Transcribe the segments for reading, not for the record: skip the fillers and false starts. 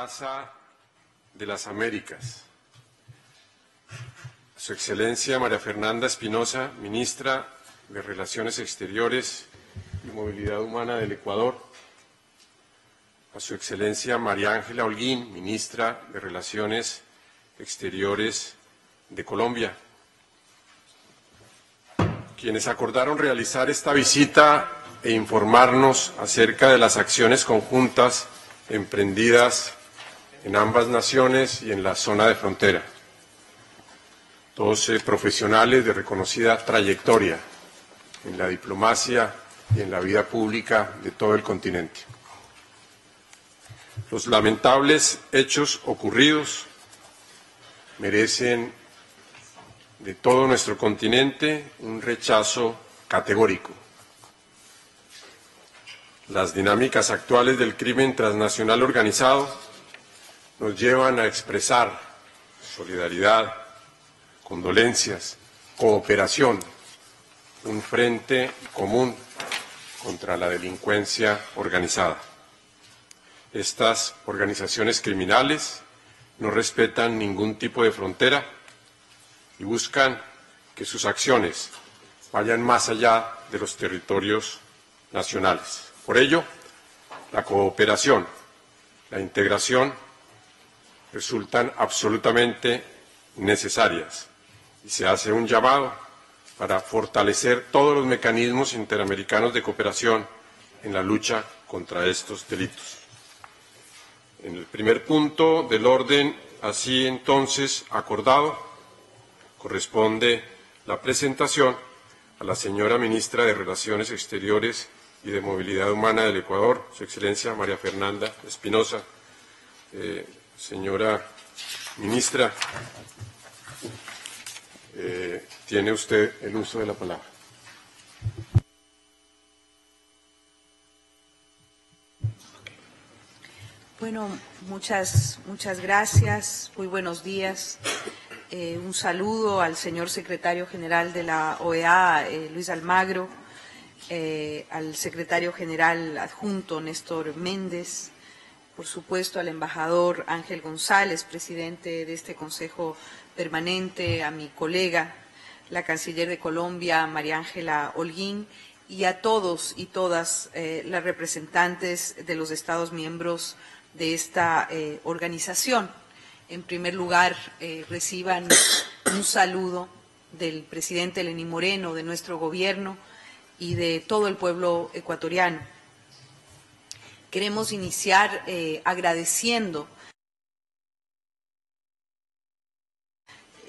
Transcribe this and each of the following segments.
Casa de las Américas, a Su Excelencia María Fernanda Espinosa, Ministra de Relaciones Exteriores y Movilidad Humana del Ecuador, a Su Excelencia María Ángela Holguín, Ministra de Relaciones Exteriores de Colombia, quienes acordaron realizar esta visita e informarnos acerca de las acciones conjuntas emprendidas en ambas naciones y en la zona de frontera. Todos profesionales de reconocida trayectoria en la diplomacia y en la vida pública de todo el continente. Los lamentables hechos ocurridos merecen de todo nuestro continente un rechazo categórico. Las dinámicas actuales del crimen transnacional organizado nos llevan a expresar solidaridad, condolencias, cooperación, un frente común contra la delincuencia organizada. Estas organizaciones criminales no respetan ningún tipo de frontera y buscan que sus acciones vayan más allá de los territorios nacionales. Por ello, la cooperación, la integración resultan absolutamente necesarias y se hace un llamado para fortalecer todos los mecanismos interamericanos de cooperación en la lucha contra estos delitos. En el primer punto del orden, así entonces acordado, corresponde la presentación a la señora Ministra de Relaciones Exteriores y de Movilidad Humana del Ecuador, Su Excelencia María Fernanda Espinosa. Señora Ministra, tiene usted el uso de la palabra. Bueno, muchas gracias, muy buenos días. Un saludo al señor secretario general de la OEA, Luis Almagro, al secretario general adjunto, Néstor Méndez, por supuesto al embajador Ángel González, presidente de este Consejo Permanente, a mi colega, la canciller de Colombia, María Ángela Holguín, y a todos y todas las representantes de los Estados miembros de esta organización. En primer lugar, reciban un saludo del presidente Lenín Moreno, de nuestro gobierno y de todo el pueblo ecuatoriano. Queremos iniciar agradeciendo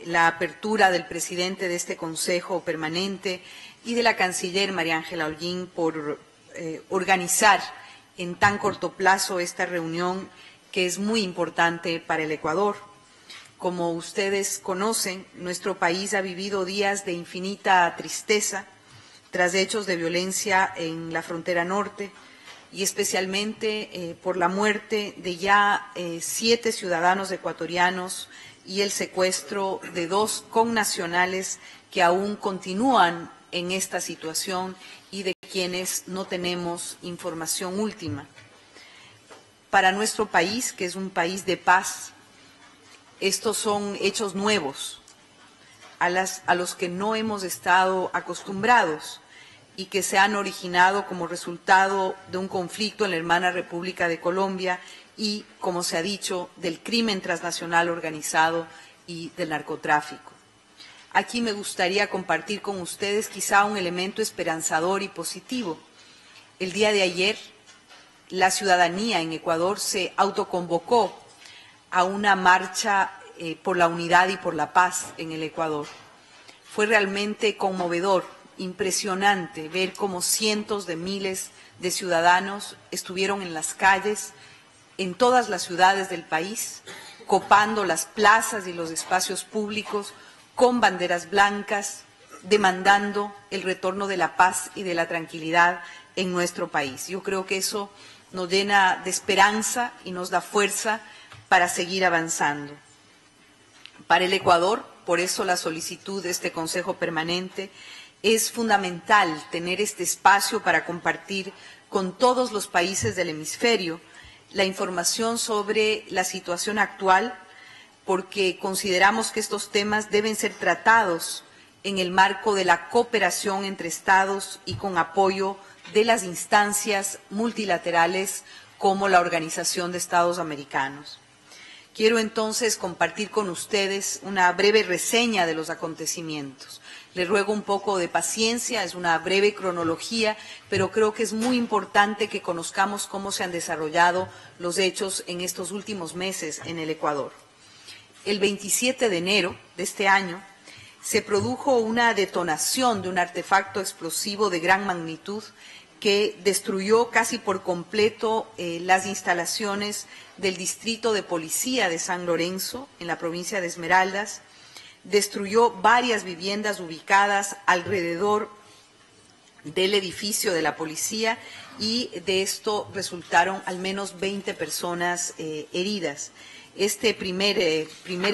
la apertura del presidente de este Consejo Permanente y de la canciller María Ángela Holguín por organizar en tan corto plazo esta reunión que es muy importante para el Ecuador. Como ustedes conocen, nuestro país ha vivido días de infinita tristeza tras hechos de violencia en la frontera norte y especialmente por la muerte de ya 7 ciudadanos ecuatorianos y el secuestro de 2 connacionales que aún continúan en esta situación y de quienes no tenemos información última. Para nuestro país, que es un país de paz, estos son hechos nuevos a los que no hemos estado acostumbrados y que se han originado como resultado de un conflicto en la hermana República de Colombia y, como se ha dicho, del crimen transnacional organizado y del narcotráfico. Aquí me gustaría compartir con ustedes quizá un elemento esperanzador y positivo. El día de ayer, la ciudadanía en Ecuador se autoconvocó a una marcha por la unidad y por la paz en el Ecuador. Fue realmente conmovedor, impresionante ver cómo cientos de miles de ciudadanos estuvieron en las calles, en todas las ciudades del país, copando las plazas y los espacios públicos con banderas blancas, demandando el retorno de la paz y de la tranquilidad en nuestro país. Yo creo que eso nos llena de esperanza y nos da fuerza para seguir avanzando. Para el Ecuador, por eso la solicitud de este Consejo Permanente, es fundamental tener este espacio para compartir con todos los países del hemisferio la información sobre la situación actual, porque consideramos que estos temas deben ser tratados en el marco de la cooperación entre Estados y con apoyo de las instancias multilaterales como la Organización de Estados Americanos. Quiero entonces compartir con ustedes una breve reseña de los acontecimientos. Les ruego un poco de paciencia, es una breve cronología, pero creo que es muy importante que conozcamos cómo se han desarrollado los hechos en estos últimos meses en el Ecuador. El 27 de enero de este año se produjo una detonación de un artefacto explosivo de gran magnitud que destruyó casi por completo las instalaciones del Distrito de Policía de San Lorenzo, en la provincia de Esmeraldas, destruyó varias viviendas ubicadas alrededor del edificio de la policía y de esto resultaron al menos 20 personas heridas. Este primer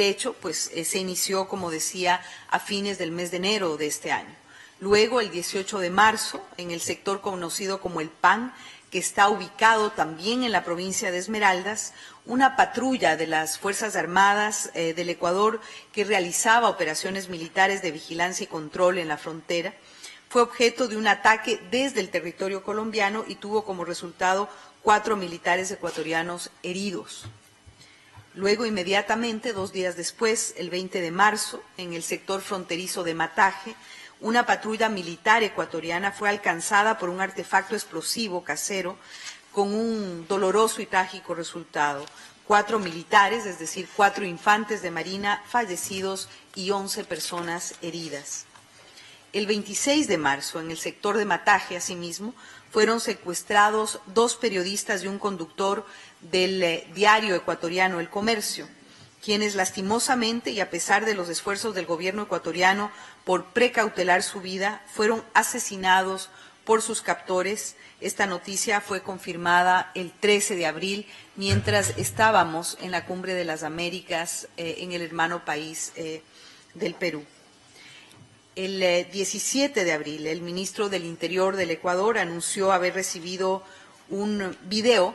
hecho pues, se inició, como decía, a fines del mes de enero de este año. Luego, el 18 de marzo, en el sector conocido como El Pan, que está ubicado también en la provincia de Esmeraldas, una patrulla de las Fuerzas Armadas del Ecuador que realizaba operaciones militares de vigilancia y control en la frontera, fue objeto de un ataque desde el territorio colombiano y tuvo como resultado 4 militares ecuatorianos heridos. Luego, inmediatamente, 2 días después, el 20 de marzo, en el sector fronterizo de Mataje, una patrulla militar ecuatoriana fue alcanzada por un artefacto explosivo casero con un doloroso y trágico resultado. 4 militares, es decir, 4 infantes de marina fallecidos y 11 personas heridas. El 26 de marzo, en el sector de Mataje, asimismo, fueron secuestrados 2 periodistas y un conductor del diario ecuatoriano El Comercio, quienes lastimosamente y a pesar de los esfuerzos del gobierno ecuatoriano por precautelar su vida, fueron asesinados por sus captores. Esta noticia fue confirmada el 13 de abril, mientras estábamos en la Cumbre de las Américas en el hermano país del Perú. El 17 de abril, el ministro del Interior del Ecuador anunció haber recibido un video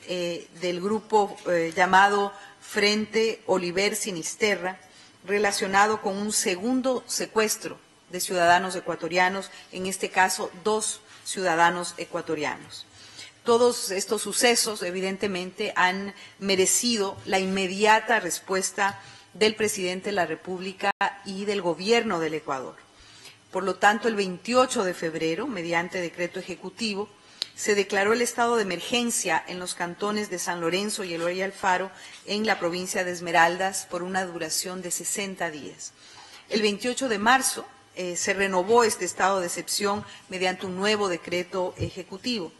del grupo llamado Frente Oliver Sinisterra, relacionado con un segundo secuestro de ciudadanos ecuatorianos, en este caso 2 ciudadanos ecuatorianos. Todos estos sucesos, evidentemente, han merecido la inmediata respuesta del presidente de la República y del gobierno del Ecuador. Por lo tanto, el 28 de febrero, mediante decreto ejecutivo, se declaró el estado de emergencia en los cantones de San Lorenzo y Eloy Alfaro en la provincia de Esmeraldas por una duración de 60 días. El 28 de marzo se renovó este estado de excepción mediante un nuevo decreto ejecutivo.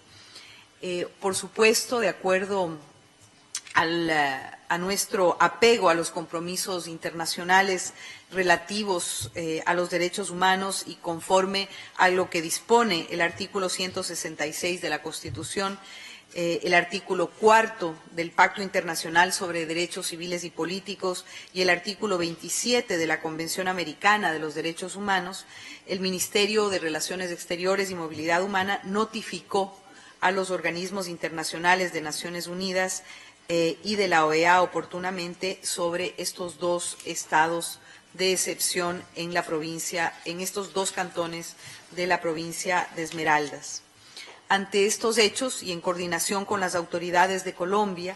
Por supuesto, de acuerdo a nuestro apego a los compromisos internacionales relativos a los derechos humanos y conforme a lo que dispone el artículo 166 de la Constitución, el artículo 4 del Pacto Internacional sobre Derechos Civiles y Políticos y el artículo 27 de la Convención Americana de los Derechos Humanos, el Ministerio de Relaciones Exteriores y Movilidad Humana notificó a los organismos internacionales de Naciones Unidas y de la OEA oportunamente sobre estos 2 estados de excepción en la provincia, en estos 2 cantones de la provincia de Esmeraldas. Ante estos hechos y en coordinación con las autoridades de Colombia,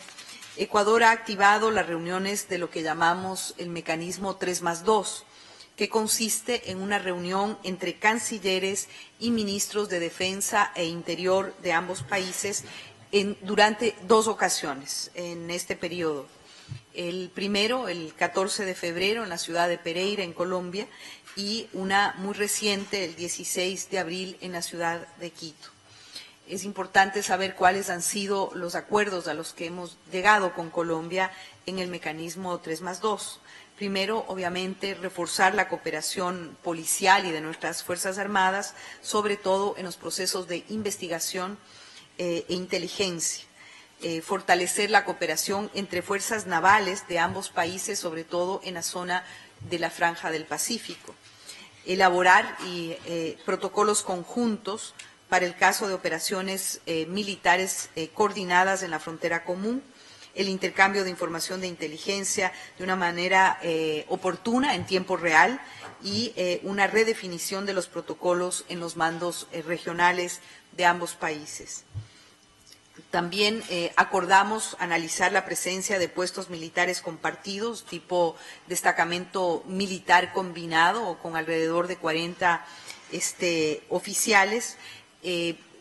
Ecuador ha activado las reuniones de lo que llamamos el mecanismo 3+2, que consiste en una reunión entre cancilleres y ministros de Defensa e Interior de ambos países durante 2 ocasiones en este periodo. El primero, el 14 de febrero, en la ciudad de Pereira, en Colombia, y una muy reciente, el 16 de abril, en la ciudad de Quito. Es importante saber cuáles han sido los acuerdos a los que hemos llegado con Colombia en el mecanismo 3+2. Primero, obviamente, reforzar la cooperación policial y de nuestras Fuerzas Armadas, sobre todo en los procesos de investigación e inteligencia. Fortalecer la cooperación entre fuerzas navales de ambos países, sobre todo en la zona de la Franja del Pacífico. Elaborar protocolos conjuntos para el caso de operaciones militares coordinadas en la frontera común, el intercambio de información de inteligencia de una manera oportuna, en tiempo real, y una redefinición de los protocolos en los mandos regionales de ambos países. También acordamos analizar la presencia de puestos militares compartidos, tipo destacamento militar combinado o con alrededor de 40 oficiales,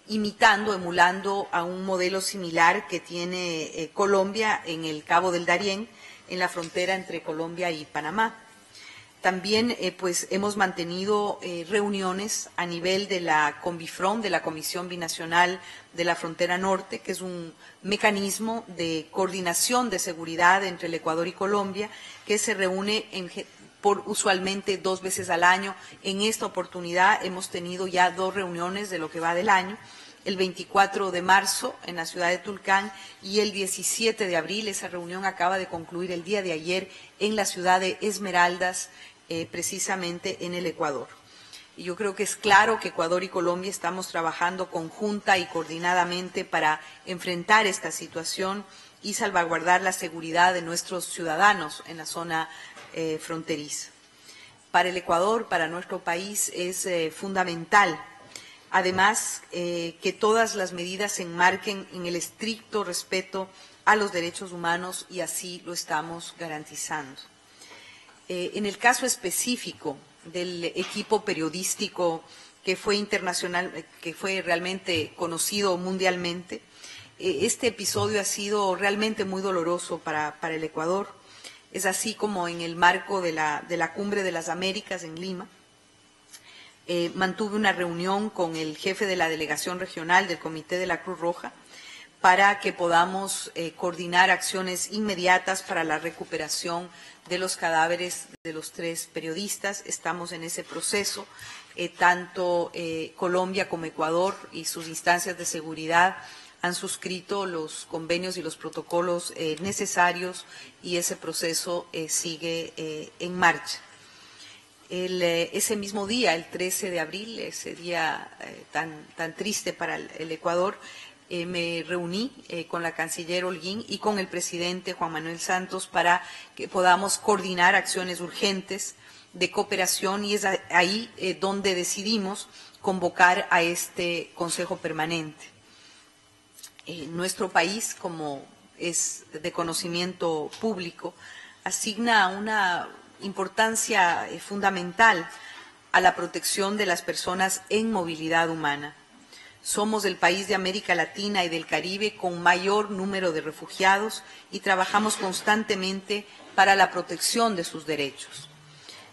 emulando a un modelo similar que tiene Colombia en el Cabo del Darién, en la frontera entre Colombia y Panamá. También pues hemos mantenido reuniones a nivel de la CONBIFRON, de la Comisión Binacional de la Frontera Norte, que es un mecanismo de coordinación de seguridad entre el Ecuador y Colombia, que se reúne usualmente 2 veces al año. En esta oportunidad hemos tenido ya 2 reuniones de lo que va del año, el 24 de marzo en la ciudad de Tulcán y el 17 de abril. Esa reunión acaba de concluir el día de ayer en la ciudad de Esmeraldas, precisamente en el Ecuador. Y yo creo que es claro que Ecuador y Colombia estamos trabajando conjunta y coordinadamente para enfrentar esta situación y salvaguardar la seguridad de nuestros ciudadanos en la zona fronteriza. Para el Ecuador, para nuestro país, es fundamental, además, que todas las medidas se enmarquen en el estricto respeto a los derechos humanos, y así lo estamos garantizando. En el caso específico del equipo periodístico que fue internacional, que fue realmente conocido mundialmente, este episodio ha sido realmente muy doloroso para el Ecuador. Es así como en el marco de la Cumbre de las Américas en Lima, mantuve una reunión con el jefe de la delegación regional del Comité de la Cruz Roja para que podamos coordinar acciones inmediatas para la recuperación de los cadáveres de los 3 periodistas. Estamos en ese proceso, tanto Colombia como Ecuador y sus instancias de seguridad han suscrito los convenios y los protocolos necesarios, y ese proceso sigue en marcha. Ese mismo día, el 13 de abril, ese día tan triste para el Ecuador, me reuní con la canciller Holguín y con el presidente Juan Manuel Santos para que podamos coordinar acciones urgentes de cooperación, y es ahí donde decidimos convocar a este Consejo Permanente. Nuestro país, como es de conocimiento público, asigna una importancia fundamental a la protección de las personas en movilidad humana. Somos el país de América Latina y del Caribe con mayor número de refugiados y trabajamos constantemente para la protección de sus derechos.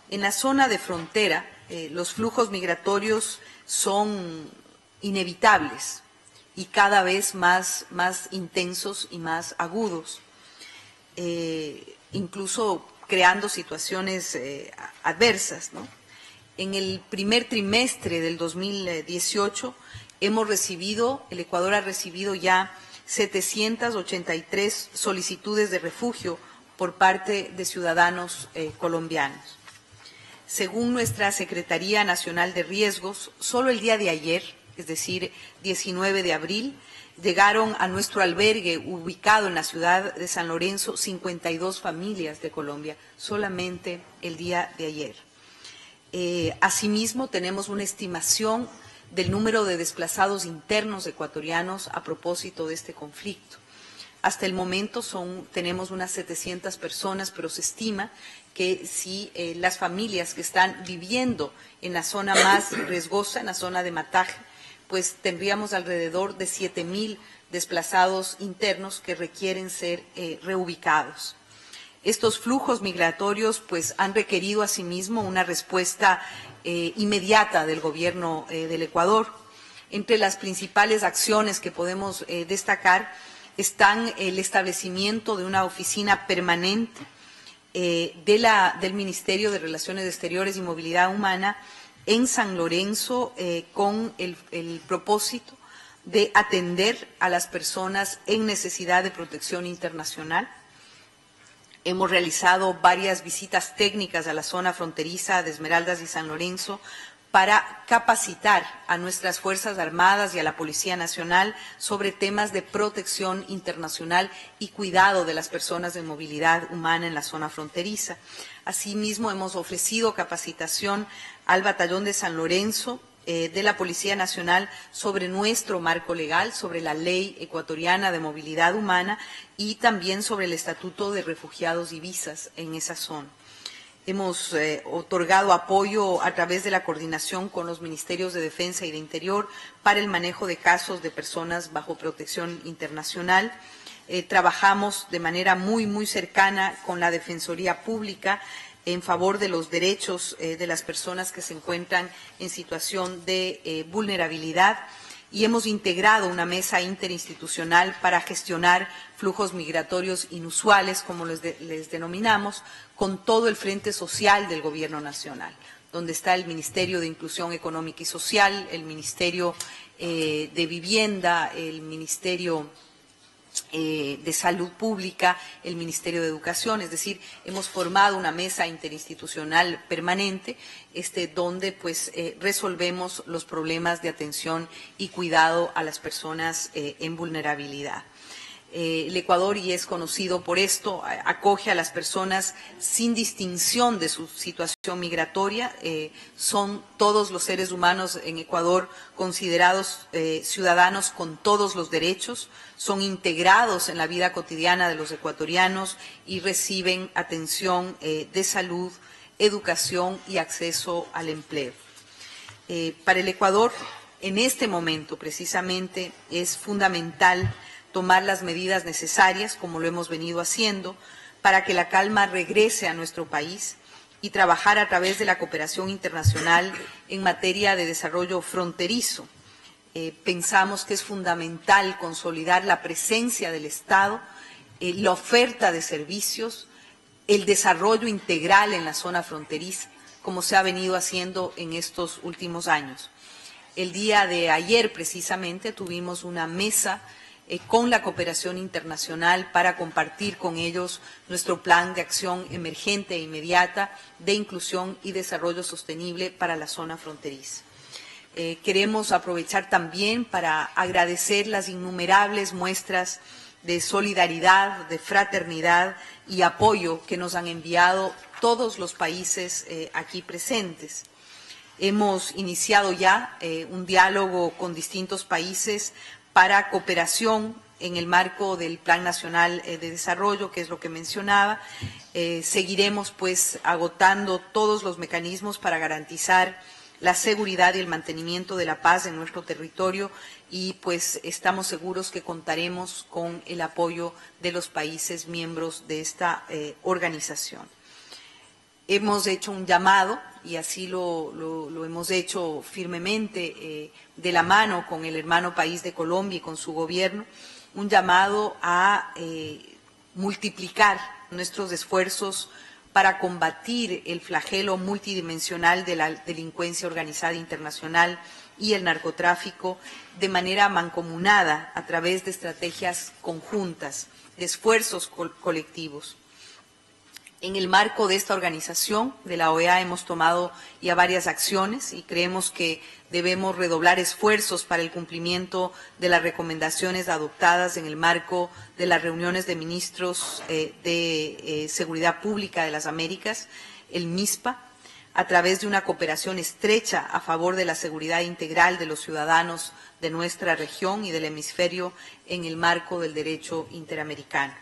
En la zona de frontera, los flujos migratorios son inevitables y cada vez más intensos y más agudos, incluso creando situaciones adversas, ¿no? En el primer trimestre del 2018 el Ecuador ha recibido ya 783 solicitudes de refugio por parte de ciudadanos colombianos. Según nuestra Secretaría Nacional de Riesgos, solo el día de ayer, es decir, 19 de abril, llegaron a nuestro albergue ubicado en la ciudad de San Lorenzo 52 familias de Colombia, solamente el día de ayer. Asimismo, tenemos una estimación del número de desplazados internos ecuatorianos a propósito de este conflicto. Hasta el momento tenemos unas 700 personas, pero se estima que si las familias que están viviendo en la zona más riesgosa, en la zona de Mataje, pues tendríamos alrededor de 7.000 desplazados internos que requieren ser reubicados. Estos flujos migratorios pues han requerido asimismo una respuesta inmediata del gobierno del Ecuador. Entre las principales acciones que podemos destacar están el establecimiento de una oficina permanente del Ministerio de Relaciones Exteriores y Movilidad Humana en San Lorenzo con el propósito de atender a las personas en necesidad de protección internacional. Hemos realizado varias visitas técnicas a la zona fronteriza de Esmeraldas y San Lorenzo para capacitar a nuestras Fuerzas Armadas y a la Policía Nacional sobre temas de protección internacional y cuidado de las personas de movilidad humana en la zona fronteriza. Asimismo, hemos ofrecido capacitación al Batallón de San Lorenzo de la Policía Nacional sobre nuestro marco legal, sobre la Ley Ecuatoriana de Movilidad Humana y también sobre el Estatuto de Refugiados y Visas en esa zona. Hemos otorgado apoyo a través de la coordinación con los Ministerios de Defensa y de Interior para el manejo de casos de personas bajo protección internacional. Trabajamos de manera muy cercana con la Defensoría Pública en favor de los derechos de las personas que se encuentran en situación de vulnerabilidad, y hemos integrado una mesa interinstitucional para gestionar flujos migratorios inusuales, como les denominamos, con todo el frente social del Gobierno Nacional, donde está el Ministerio de Inclusión Económica y Social, el Ministerio de Vivienda, el Ministerio de Salud Pública, el Ministerio de Educación. Es decir, hemos formado una mesa interinstitucional permanente donde pues resolvemos los problemas de atención y cuidado a las personas en vulnerabilidad. El Ecuador, y es conocido por esto, acoge a las personas sin distinción de su situación migratoria. Son todos los seres humanos en Ecuador considerados ciudadanos con todos los derechos, son integrados en la vida cotidiana de los ecuatorianos y reciben atención de salud, educación y acceso al empleo. Para el Ecuador, en este momento precisamente, es fundamental tomar las medidas necesarias, como lo hemos venido haciendo, para que la calma regrese a nuestro país y trabajar a través de la cooperación internacional en materia de desarrollo fronterizo. Pensamos que es fundamental consolidar la presencia del Estado, la oferta de servicios, el desarrollo integral en la zona fronteriza, como se ha venido haciendo en estos últimos años. El día de ayer, precisamente, tuvimos una mesa con la cooperación internacional para compartir con ellos nuestro plan de acción emergente e inmediata de inclusión y desarrollo sostenible para la zona fronteriza. Queremos aprovechar también para agradecer las innumerables muestras de solidaridad, de fraternidad y apoyo que nos han enviado todos los países aquí presentes. Hemos iniciado ya un diálogo con distintos países para cooperación en el marco del Plan Nacional de Desarrollo, que es lo que mencionaba. Seguiremos pues agotando todos los mecanismos para garantizar la seguridad y el mantenimiento de la paz en nuestro territorio, y pues estamos seguros que contaremos con el apoyo de los países miembros de esta organización. Hemos hecho un llamado, y así lo hemos hecho firmemente de la mano con el hermano país de Colombia y con su gobierno, un llamado a multiplicar nuestros esfuerzos para combatir el flagelo multidimensional de la delincuencia organizada internacional y el narcotráfico de manera mancomunada a través de estrategias conjuntas, de esfuerzos colectivos. En el marco de esta organización, de la OEA, hemos tomado ya varias acciones y creemos que debemos redoblar esfuerzos para el cumplimiento de las recomendaciones adoptadas en el marco de las reuniones de ministros de Seguridad Pública de las Américas, el MISPA, a través de una cooperación estrecha a favor de la seguridad integral de los ciudadanos de nuestra región y del hemisferio en el marco del derecho interamericano.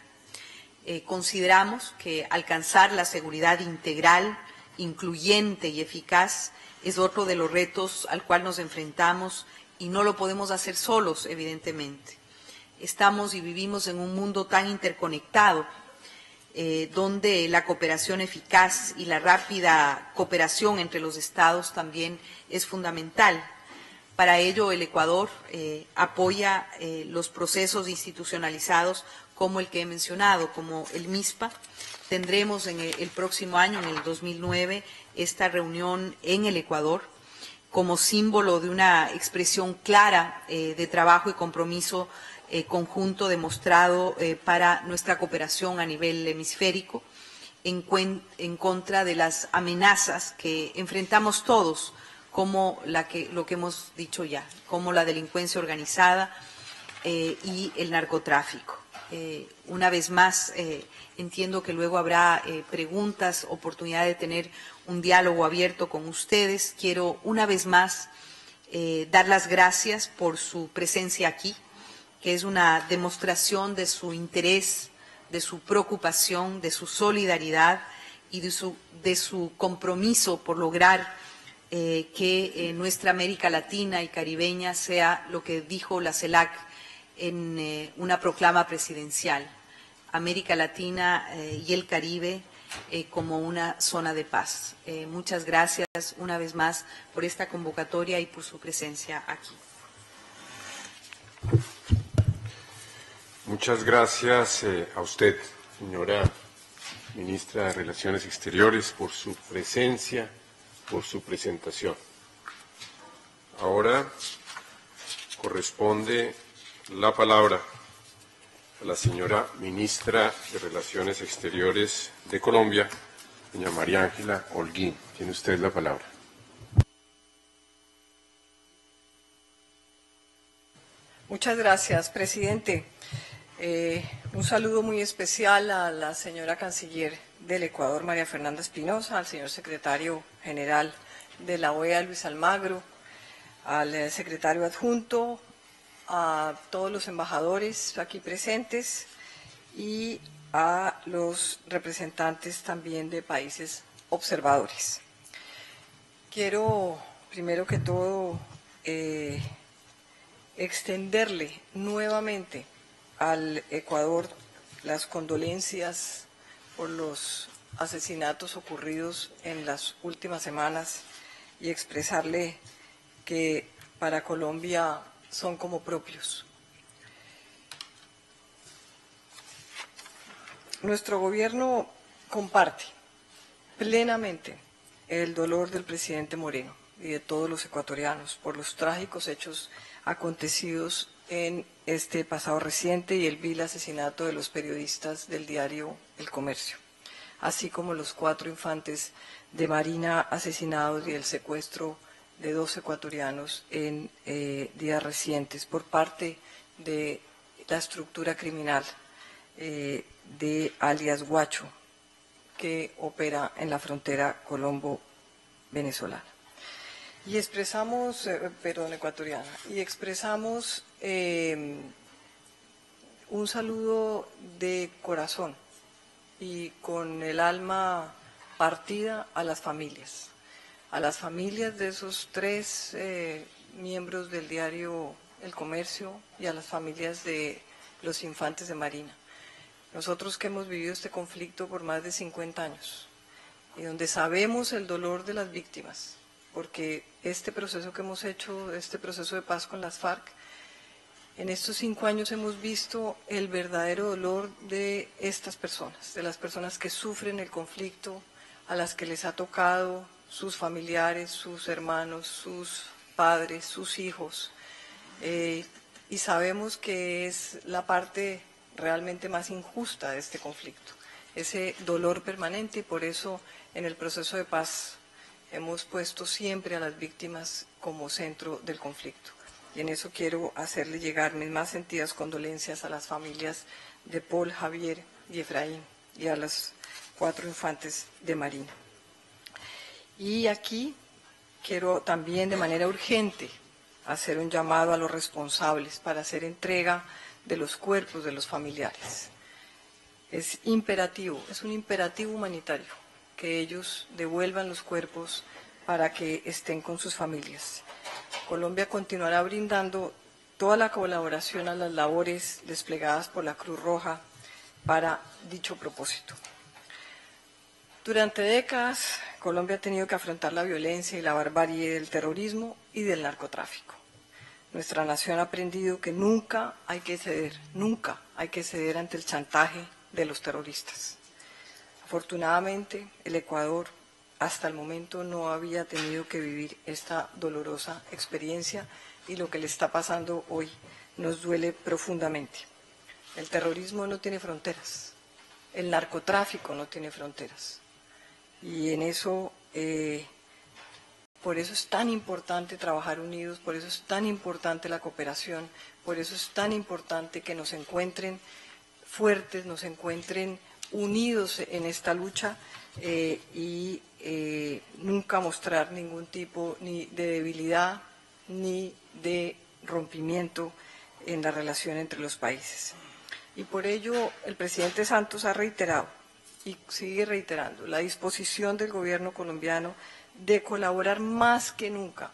Consideramos que alcanzar la seguridad integral, incluyente y eficaz es otro de los retos al cual nos enfrentamos, y no lo podemos hacer solos, evidentemente. Estamos y vivimos en un mundo tan interconectado, donde la cooperación eficaz y la rápida cooperación entre los Estados también es fundamental. Para ello, el Ecuador apoya los procesos institucionalizados como el que he mencionado, como el MISPA. Tendremos en el próximo año, en el 2009, esta reunión en el Ecuador como símbolo de una expresión clara de trabajo y compromiso conjunto demostrado para nuestra cooperación a nivel hemisférico en contra de las amenazas que enfrentamos todos como lo que hemos dicho ya, como la delincuencia organizada y el narcotráfico. Una vez más, entiendo que luego habrá preguntas, oportunidad de tener un diálogo abierto con ustedes. Quiero una vez más dar las gracias por su presencia aquí, que es una demostración de su interés, de su preocupación, de su solidaridad y de su compromiso por lograr que nuestra América Latina y caribeña sea lo que dijo la CELAC en una proclama presidencial, América Latina y el Caribe como una zona de paz. Muchas gracias una vez más por esta convocatoria y por su presencia aquí. Muchas gracias a usted, señora Ministra de Relaciones Exteriores, por su presencia, por su presentación. Ahora corresponde la palabra a la señora Ministra de Relaciones Exteriores de Colombia, doña María Ángela Holguín. Tiene usted la palabra. Muchas gracias, presidente. Un saludo muy especial a la señora canciller del Ecuador, María Fernanda Espinosa, al señor secretario general de la OEA, Luis Almagro, al secretario adjunto, a todos los embajadores aquí presentes y a los representantes también de países observadores. Quiero, primero que todo, extenderle nuevamente al Ecuador las condolencias por los asesinatos ocurridos en las últimas semanas y expresarle que para Colombia son como propios. Nuestro gobierno comparte plenamente el dolor del presidente Moreno y de todos los ecuatorianos por los trágicos hechos acontecidos en este pasado reciente y el vil asesinato de los periodistas del diario El Comercio, así como los 4 infantes de Marina asesinados y el secuestro de 2 ecuatorianos en días recientes por parte de la estructura criminal de alias Guacho, que opera en la frontera colombo-venezolana. Y expresamos, ecuatoriana, y expresamos un saludo de corazón y con el alma partida a las familias de esos 3 miembros del diario El Comercio y a las familias de los infantes de Marina. Nosotros que hemos vivido este conflicto por más de 50 años y donde sabemos el dolor de las víctimas, porque este proceso que hemos hecho, este proceso de paz con las FARC, en estos 5 años hemos visto el verdadero dolor de estas personas, de las personas que sufren el conflicto, a las que les ha tocado sus familiares, sus hermanos, sus padres, sus hijos, y sabemos que es la parte realmente más injusta de este conflicto, ese dolor permanente, y por eso en el proceso de paz hemos puesto siempre a las víctimas como centro del conflicto. Y en eso quiero hacerle llegar mis más sentidas condolencias a las familias de Paul, Javier y Efraín y a los 4 infantes de Marina. Y aquí quiero también de manera urgente hacer un llamado a los responsables para hacer entrega de los cuerpos de los familiares. Es imperativo, es un imperativo humanitario que ellos devuelvan los cuerpos para que estén con sus familias. Colombia continuará brindando toda la colaboración a las labores desplegadas por la Cruz Roja para dicho propósito. Durante décadas, Colombia ha tenido que afrontar la violencia y la barbarie del terrorismo y del narcotráfico. Nuestra nación ha aprendido que nunca hay que ceder ante el chantaje de los terroristas. Afortunadamente, el Ecuador hasta el momento no había tenido que vivir esta dolorosa experiencia y lo que le está pasando hoy nos duele profundamente. El terrorismo no tiene fronteras, el narcotráfico no tiene fronteras y en eso por eso es tan importante trabajar unidos, por eso es tan importante la cooperación, por eso es tan importante que nos encuentren fuertes, nos encuentren unidos en esta lucha y nunca mostrar ningún tipo ni de debilidad ni de rompimiento en la relación entre los países. Y por ello el presidente Santos ha reiterado y sigue reiterando la disposición del gobierno colombiano de colaborar más que nunca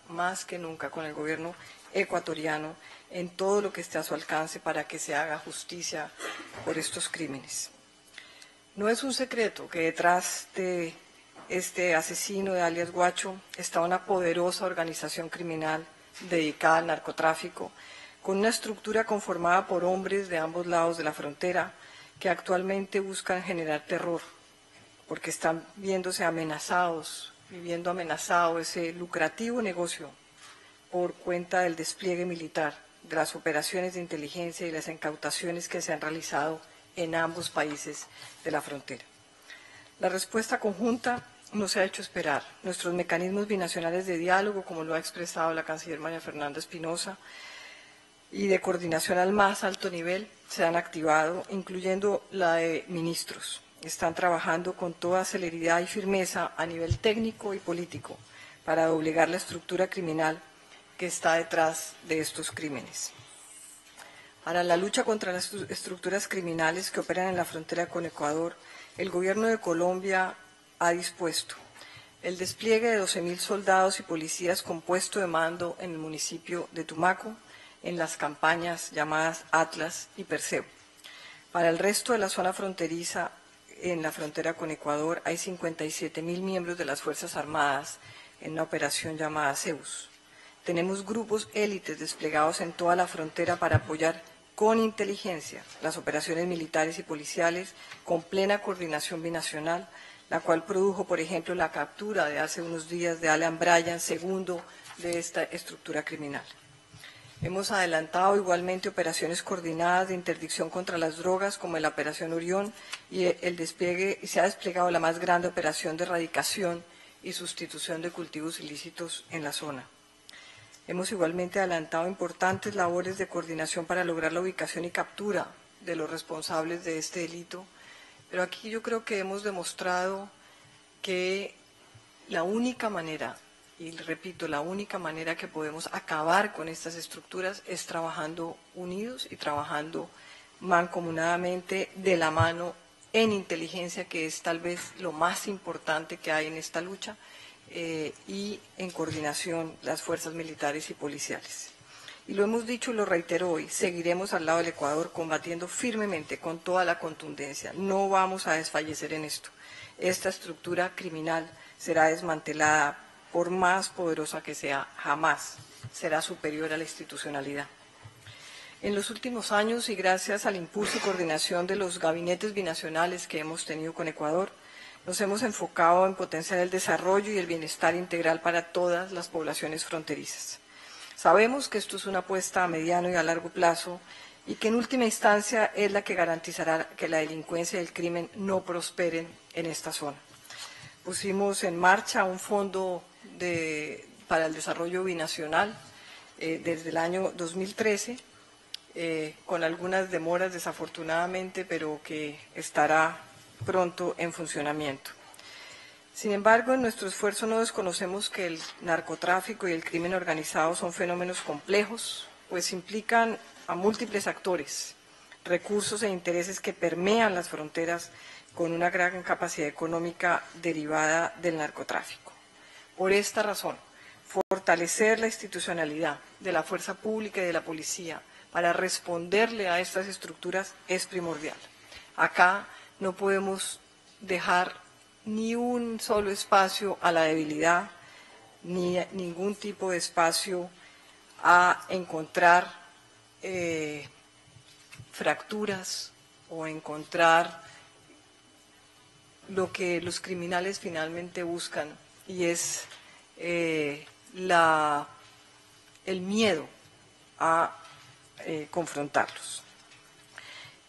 con el gobierno ecuatoriano en todo lo que esté a su alcance para que se haga justicia por estos crímenes. No es un secreto que detrás de este asesino de alias Guacho está una poderosa organización criminal dedicada al narcotráfico, con una estructura conformada por hombres de ambos lados de la frontera que actualmente buscan generar terror, porque están viéndose amenazados, viviendo amenazado ese lucrativo negocio por cuenta del despliegue militar, de las operaciones de inteligencia y las incautaciones que se han realizado en ambos países de la frontera. La respuesta conjunta no se ha hecho esperar. Nuestros mecanismos binacionales de diálogo, como lo ha expresado la canciller María Fernanda Espinosa, y de coordinación al más alto nivel se han activado, incluyendo la de ministros. Están trabajando con toda celeridad y firmeza a nivel técnico y político para doblegar la estructura criminal que está detrás de estos crímenes. Para la lucha contra las estructuras criminales que operan en la frontera con Ecuador, el gobierno de Colombia ha dispuesto el despliegue de 12.000 soldados y policías con puesto de mando en el municipio de Tumaco, en las campañas llamadas Atlas y Perseo. Para el resto de la zona fronteriza, en la frontera con Ecuador, hay 57.000 miembros de las Fuerzas Armadas en una operación llamada Zeus. Tenemos grupos élites desplegados en toda la frontera para apoyar con inteligencia las operaciones militares y policiales con plena coordinación binacional, la cual produjo, por ejemplo, la captura de hace unos días de Alan Bryan, segundo de esta estructura criminal. Hemos adelantado igualmente operaciones coordinadas de interdicción contra las drogas, como la Operación Orión, y se ha desplegado la más grande operación de erradicación y sustitución de cultivos ilícitos en la zona. Hemos igualmente adelantado importantes labores de coordinación para lograr la ubicación y captura de los responsables de este delito, pero aquí yo creo que hemos demostrado que la única manera, y repito, la única manera que podemos acabar con estas estructuras es trabajando unidos y trabajando mancomunadamente de la mano en inteligencia, que es tal vez lo más importante que hay en esta lucha, y en coordinación las fuerzas militares y policiales. Y lo hemos dicho y lo reitero hoy, seguiremos al lado del Ecuador combatiendo firmemente con toda la contundencia. No vamos a desfallecer en esto. Esta estructura criminal será desmantelada, por más poderosa que sea, jamás será superior a la institucionalidad. En los últimos años, y gracias al impulso y coordinación de los gabinetes binacionales que hemos tenido con Ecuador, nos hemos enfocado en potenciar el desarrollo y el bienestar integral para todas las poblaciones fronterizas. Sabemos que esto es una apuesta a mediano y a largo plazo y que en última instancia es la que garantizará que la delincuencia y el crimen no prosperen en esta zona. Pusimos en marcha un fondo para el desarrollo binacional desde el año 2013, con algunas demoras desafortunadamente, pero que estará pronto en funcionamiento. Sin embargo, en nuestro esfuerzo no desconocemos que el narcotráfico y el crimen organizado son fenómenos complejos, pues implican a múltiples actores, recursos e intereses que permean las fronteras con una gran capacidad económica derivada del narcotráfico. Por esta razón, fortalecer la institucionalidad de la fuerza pública y de la policía para responderle a estas estructuras es primordial. Acá no podemos dejar ni un solo espacio a la debilidad, ni ningún tipo de espacio a encontrar fracturas o encontrar lo que los criminales finalmente buscan, y es el miedo a confrontarlos.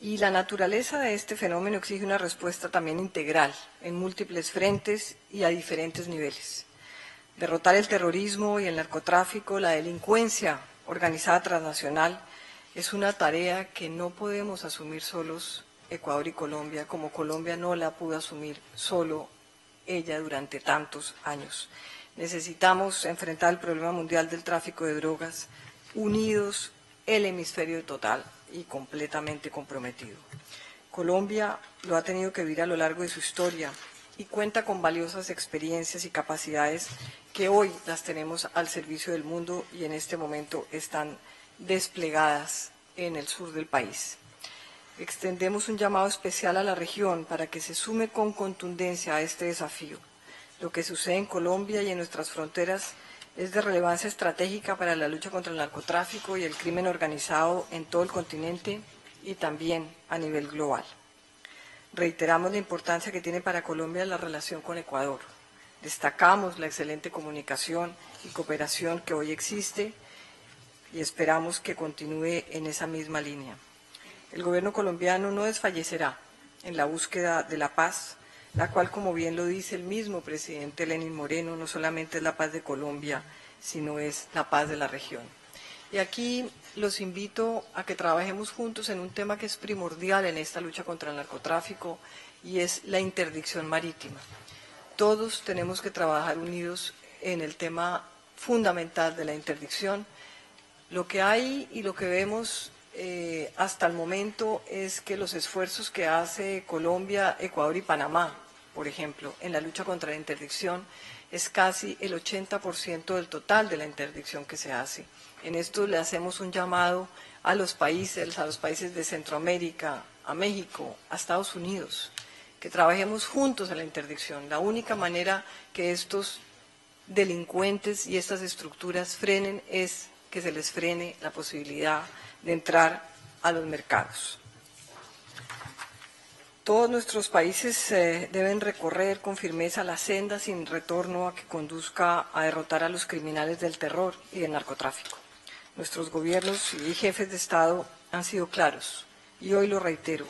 Y la naturaleza de este fenómeno exige una respuesta también integral, en múltiples frentes y a diferentes niveles. Derrotar el terrorismo y el narcotráfico, la delincuencia organizada transnacional, es una tarea que no podemos asumir solos Ecuador y Colombia, como Colombia no la pudo asumir solo ella durante tantos años. Necesitamos enfrentar el problema mundial del tráfico de drogas, unidos el hemisferio total y completamente comprometido. Colombia lo ha tenido que vivir a lo largo de su historia y cuenta con valiosas experiencias y capacidades que hoy las tenemos al servicio del mundo y en este momento están desplegadas en el sur del país. Extendemos un llamado especial a la región para que se sume con contundencia a este desafío. Lo que sucede en Colombia y en nuestras fronteras es de relevancia estratégica para la lucha contra el narcotráfico y el crimen organizado en todo el continente y también a nivel global. Reiteramos la importancia que tiene para Colombia la relación con Ecuador. Destacamos la excelente comunicación y cooperación que hoy existe y esperamos que continúe en esa misma línea. El gobierno colombiano no desfallecerá en la búsqueda de la paz, la cual, como bien lo dice el mismo presidente Lenín Moreno, no solamente es la paz de Colombia, sino es la paz de la región. Y aquí los invito a que trabajemos juntos en un tema que es primordial en esta lucha contra el narcotráfico y es la interdicción marítima. Todos tenemos que trabajar unidos en el tema fundamental de la interdicción. Lo que hay y lo que vemos hasta el momento es que los esfuerzos que hace Colombia, Ecuador y Panamá, por ejemplo, en la lucha contra la interdicción, es casi el 80% del total de la interdicción que se hace. En esto le hacemos un llamado a los países de Centroamérica, a México, a Estados Unidos, que trabajemos juntos en la interdicción. La única manera que estos delincuentes y estas estructuras frenen es que se les frene la posibilidad de entrar a los mercados. Todos nuestros países deben recorrer con firmeza la senda sin retorno a que conduzca a derrotar a los criminales del terror y del narcotráfico. Nuestros gobiernos y jefes de Estado han sido claros, y hoy lo reitero: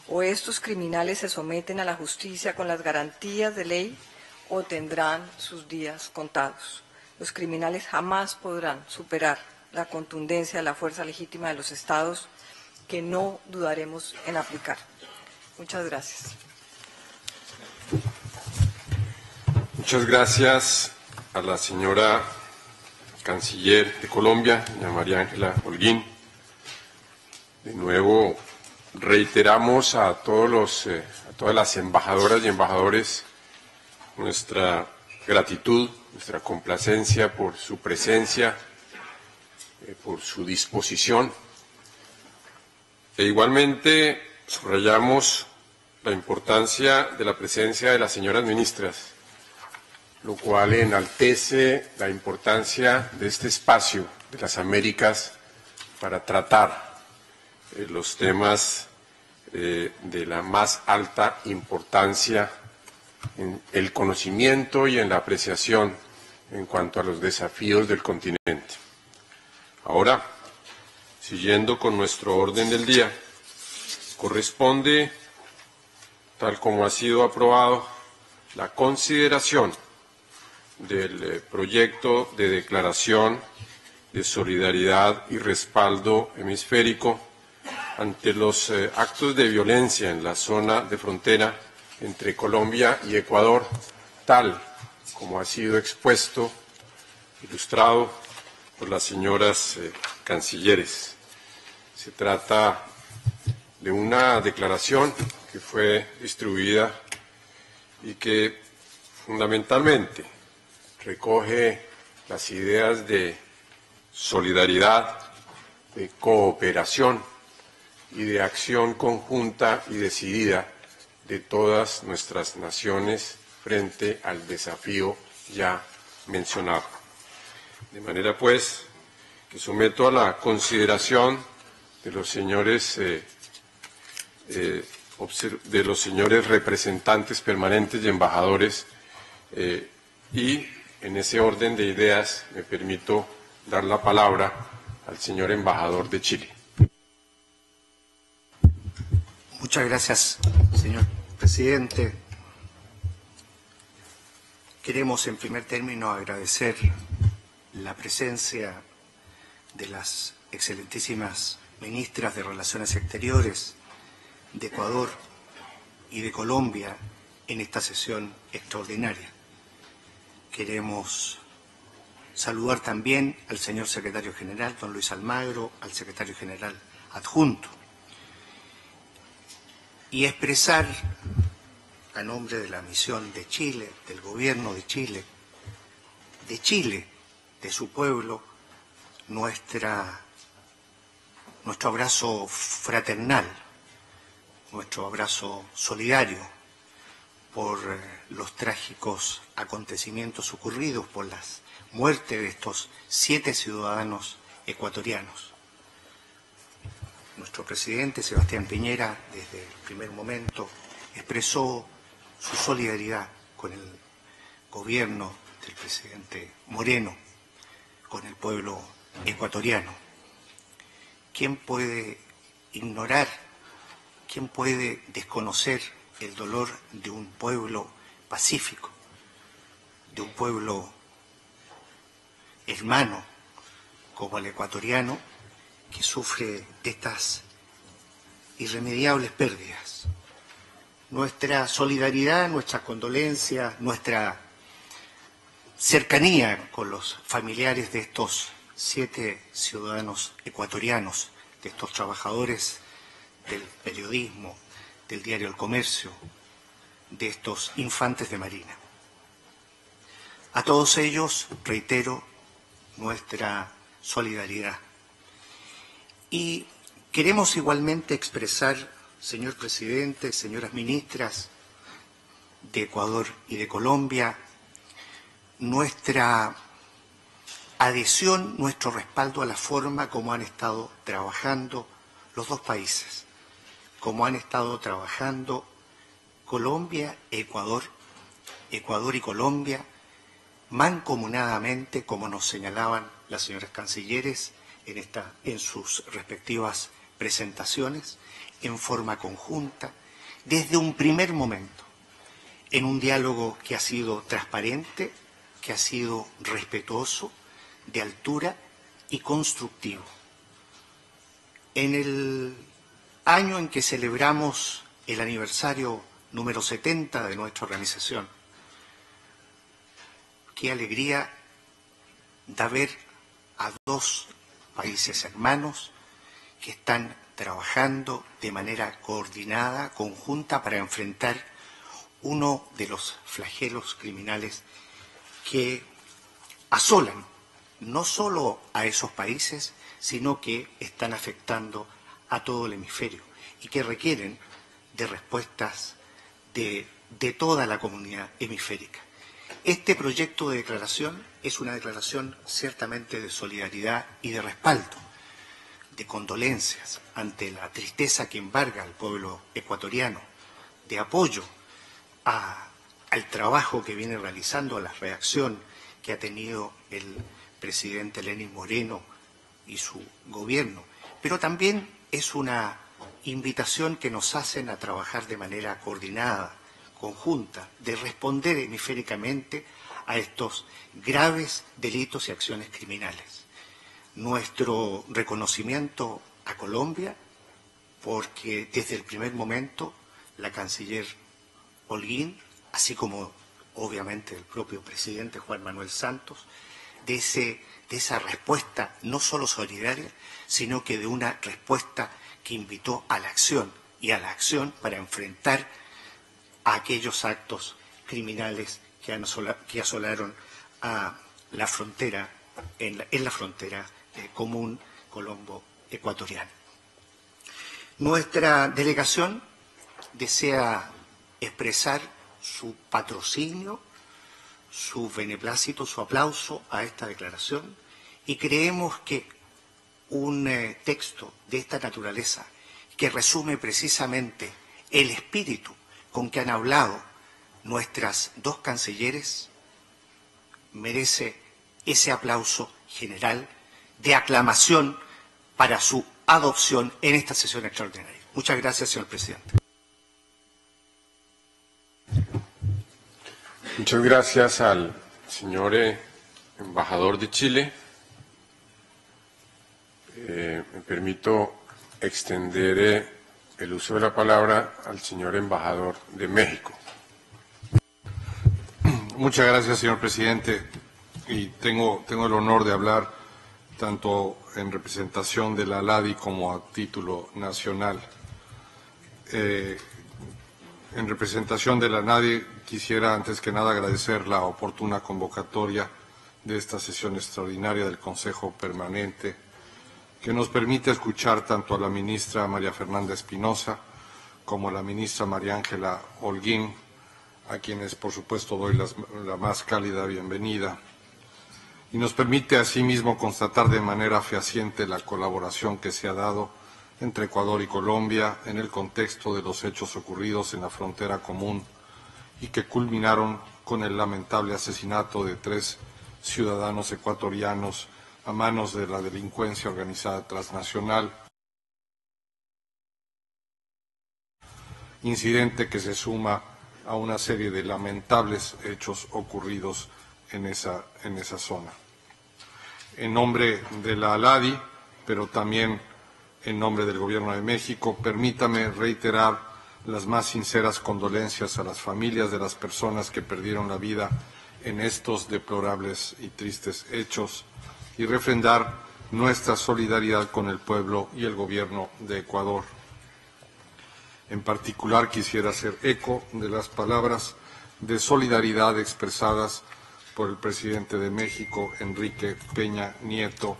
o estos criminales se someten a la justicia con las garantías de ley o tendrán sus días contados. Los criminales jamás podrán superar la contundencia de la fuerza legítima de los Estados, que no dudaremos en aplicar. Muchas gracias. Muchas gracias a la señora Canciller de Colombia, doña María Ángela Holguín. De nuevo, reiteramos a todas las embajadoras y embajadores nuestra gratitud, nuestra complacencia por su presencia, por su disposición. E igualmente subrayamos la importancia de la presencia de las señoras ministras, lo cual enaltece la importancia de este espacio de las Américas para tratar los temas de la más alta importancia en el conocimiento y en la apreciación en cuanto a los desafíos del continente. Ahora, siguiendo con nuestro orden del día, corresponde, tal como ha sido aprobado, la consideración del proyecto de declaración de solidaridad y respaldo hemisférico ante los actos de violencia en la zona de frontera entre Colombia y Ecuador, tal como ha sido expuesto, ilustrado por las señoras cancilleres. Se trata de una declaración que fue distribuida y que fundamentalmente recoge las ideas de solidaridad, de cooperación y de acción conjunta y decidida de todas nuestras naciones frente al desafío ya mencionado. De manera pues que someto a la consideración de los señores representantes permanentes y embajadores y en ese orden de ideas me permito dar la palabra al señor embajador de Chile. Muchas gracias, señor presidente. Queremos, en primer término, agradecer la presencia de las excelentísimas ministras de Relaciones Exteriores de Ecuador y de Colombia en esta sesión extraordinaria. Queremos saludar también al señor secretario general, don Luis Almagro, al secretario general adjunto, y expresar a nombre de la misión de Chile, del gobierno de Chile, de su pueblo, nuestro abrazo fraternal, nuestro abrazo solidario por los trágicos acontecimientos ocurridos, por las muertes de estos 7 ciudadanos ecuatorianos. Nuestro presidente, Sebastián Piñera, desde el primer momento expresó su solidaridad con el gobierno del presidente Moreno, con el pueblo ecuatoriano. ¿Quién puede ignorar, quién puede desconocer el dolor de un pueblo pacífico, de un pueblo hermano como el ecuatoriano, que sufre estas irremediables pérdidas? Nuestra solidaridad, nuestra condolencia, nuestra cercanía con los familiares de estos 7 ciudadanos ecuatorianos, de estos trabajadores del periodismo, del diario El Comercio, de estos infantes de Marina. A todos ellos, reitero, nuestra solidaridad. Y queremos igualmente expresar, señor presidente, señoras ministras de Ecuador y de Colombia, nuestra adhesión, nuestro respaldo a la forma como han estado trabajando los dos países, como han estado trabajando Colombia, Ecuador y Colombia, mancomunadamente, como nos señalaban las señoras cancilleres en sus respectivas presentaciones, en forma conjunta, desde un primer momento, en un diálogo que ha sido transparente, que ha sido respetuoso, de altura y constructivo. En el año en que celebramos el aniversario número 70 de nuestra organización, qué alegría da ver a 2 países hermanos que están trabajando de manera coordinada, conjunta, para enfrentar uno de los flagelos criminales que asolan no solo a esos países, sino que están afectando a todo el hemisferio y que requieren de respuestas de toda la comunidad hemisférica. Este proyecto de declaración es una declaración ciertamente de solidaridad y de respaldo, de condolencias ante la tristeza que embarga al pueblo ecuatoriano, de apoyo al trabajo que viene realizando, a la reacción que ha tenido el presidente Lenín Moreno y su gobierno, pero también es una invitación que nos hacen a trabajar de manera coordinada, conjunta, de responder hemisféricamente a estos graves delitos y acciones criminales. Nuestro reconocimiento a Colombia, porque desde el primer momento la canciller Holguín, así como obviamente el propio presidente Juan Manuel Santos, de esa respuesta no solo solidaria, sino que de una respuesta que invitó a la acción, y a la acción para enfrentar a aquellos actos criminales que asolaron a la frontera, en la frontera común colombo-ecuatoriana. Nuestra delegación desea expresar su patrocinio, su beneplácito, su aplauso a esta declaración, y creemos que un texto de esta naturaleza, que resume precisamente el espíritu con que han hablado nuestras 2 cancilleres, merece ese aplauso general de aclamación para su adopción en esta sesión extraordinaria. Muchas gracias, señor presidente. Muchas gracias al señor embajador de Chile. Me permito extender el uso de la palabra al señor embajador de México. Muchas gracias, señor presidente. Y tengo el honor de hablar tanto en representación de la ALADI como a título nacional. En representación de la ALADI, quisiera antes que nada agradecer la oportuna convocatoria de esta sesión extraordinaria del Consejo Permanente, que nos permite escuchar tanto a la ministra María Fernanda Espinosa como a la ministra María Ángela Holguín, a quienes por supuesto doy la más cálida bienvenida. Y nos permite asimismo constatar de manera fehaciente la colaboración que se ha dado entre Ecuador y Colombia en el contexto de los hechos ocurridos en la frontera común y que culminaron con el lamentable asesinato de 3 ciudadanos ecuatorianos a manos de la delincuencia organizada transnacional, incidente que se suma a una serie de lamentables hechos ocurridos en esa zona. En nombre de la ALADI, pero también en nombre del Gobierno de México, permítame reiterar las más sinceras condolencias a las familias de las personas que perdieron la vida en estos deplorables y tristes hechos y refrendar nuestra solidaridad con el pueblo y el Gobierno de Ecuador. En particular, quisiera hacer eco de las palabras de solidaridad expresadas por el presidente de México, Enrique Peña Nieto,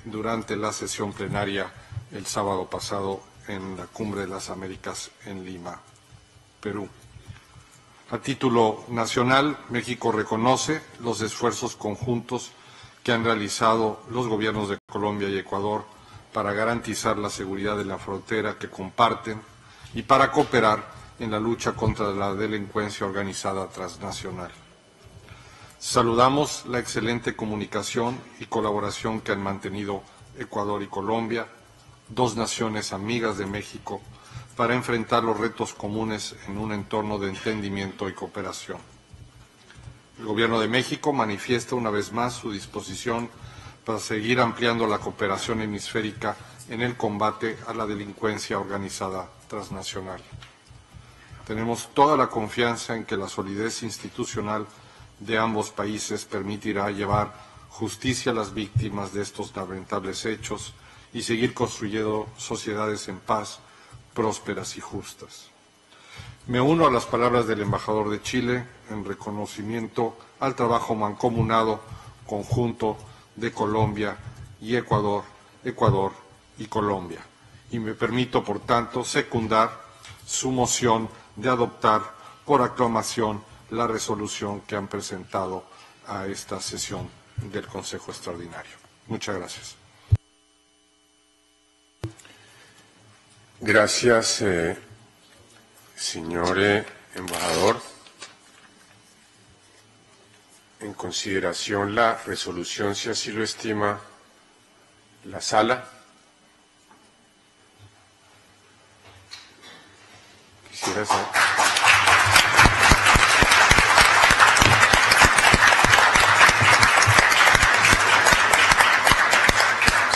durante la sesión plenaria el sábado pasado en la Cumbre de las Américas en Lima, Perú. A título nacional, México reconoce los esfuerzos conjuntos que han realizado los gobiernos de Colombia y Ecuador para garantizar la seguridad de la frontera que comparten y para cooperar en la lucha contra la delincuencia organizada transnacional. Saludamos la excelente comunicación y colaboración que han mantenido Ecuador y Colombia, dos naciones amigas de México, para enfrentar los retos comunes en un entorno de entendimiento y cooperación. El Gobierno de México manifiesta una vez más su disposición para seguir ampliando la cooperación hemisférica en el combate a la delincuencia organizada transnacional. Tenemos toda la confianza en que la solidez institucional de ambos países permitirá llevar justicia a las víctimas de estos lamentables hechos y seguir construyendo sociedades en paz, prósperas y justas. Me uno a las palabras del embajador de Chile en reconocimiento al trabajo mancomunado conjunto de Colombia y Ecuador y Colombia. Y me permito, por tanto, secundar su moción de adoptar por aclamación la resolución que han presentado a esta sesión del Consejo Extraordinario. Muchas gracias. Gracias, señor embajador. En consideración la resolución, si así lo estima la sala, quisiera saber.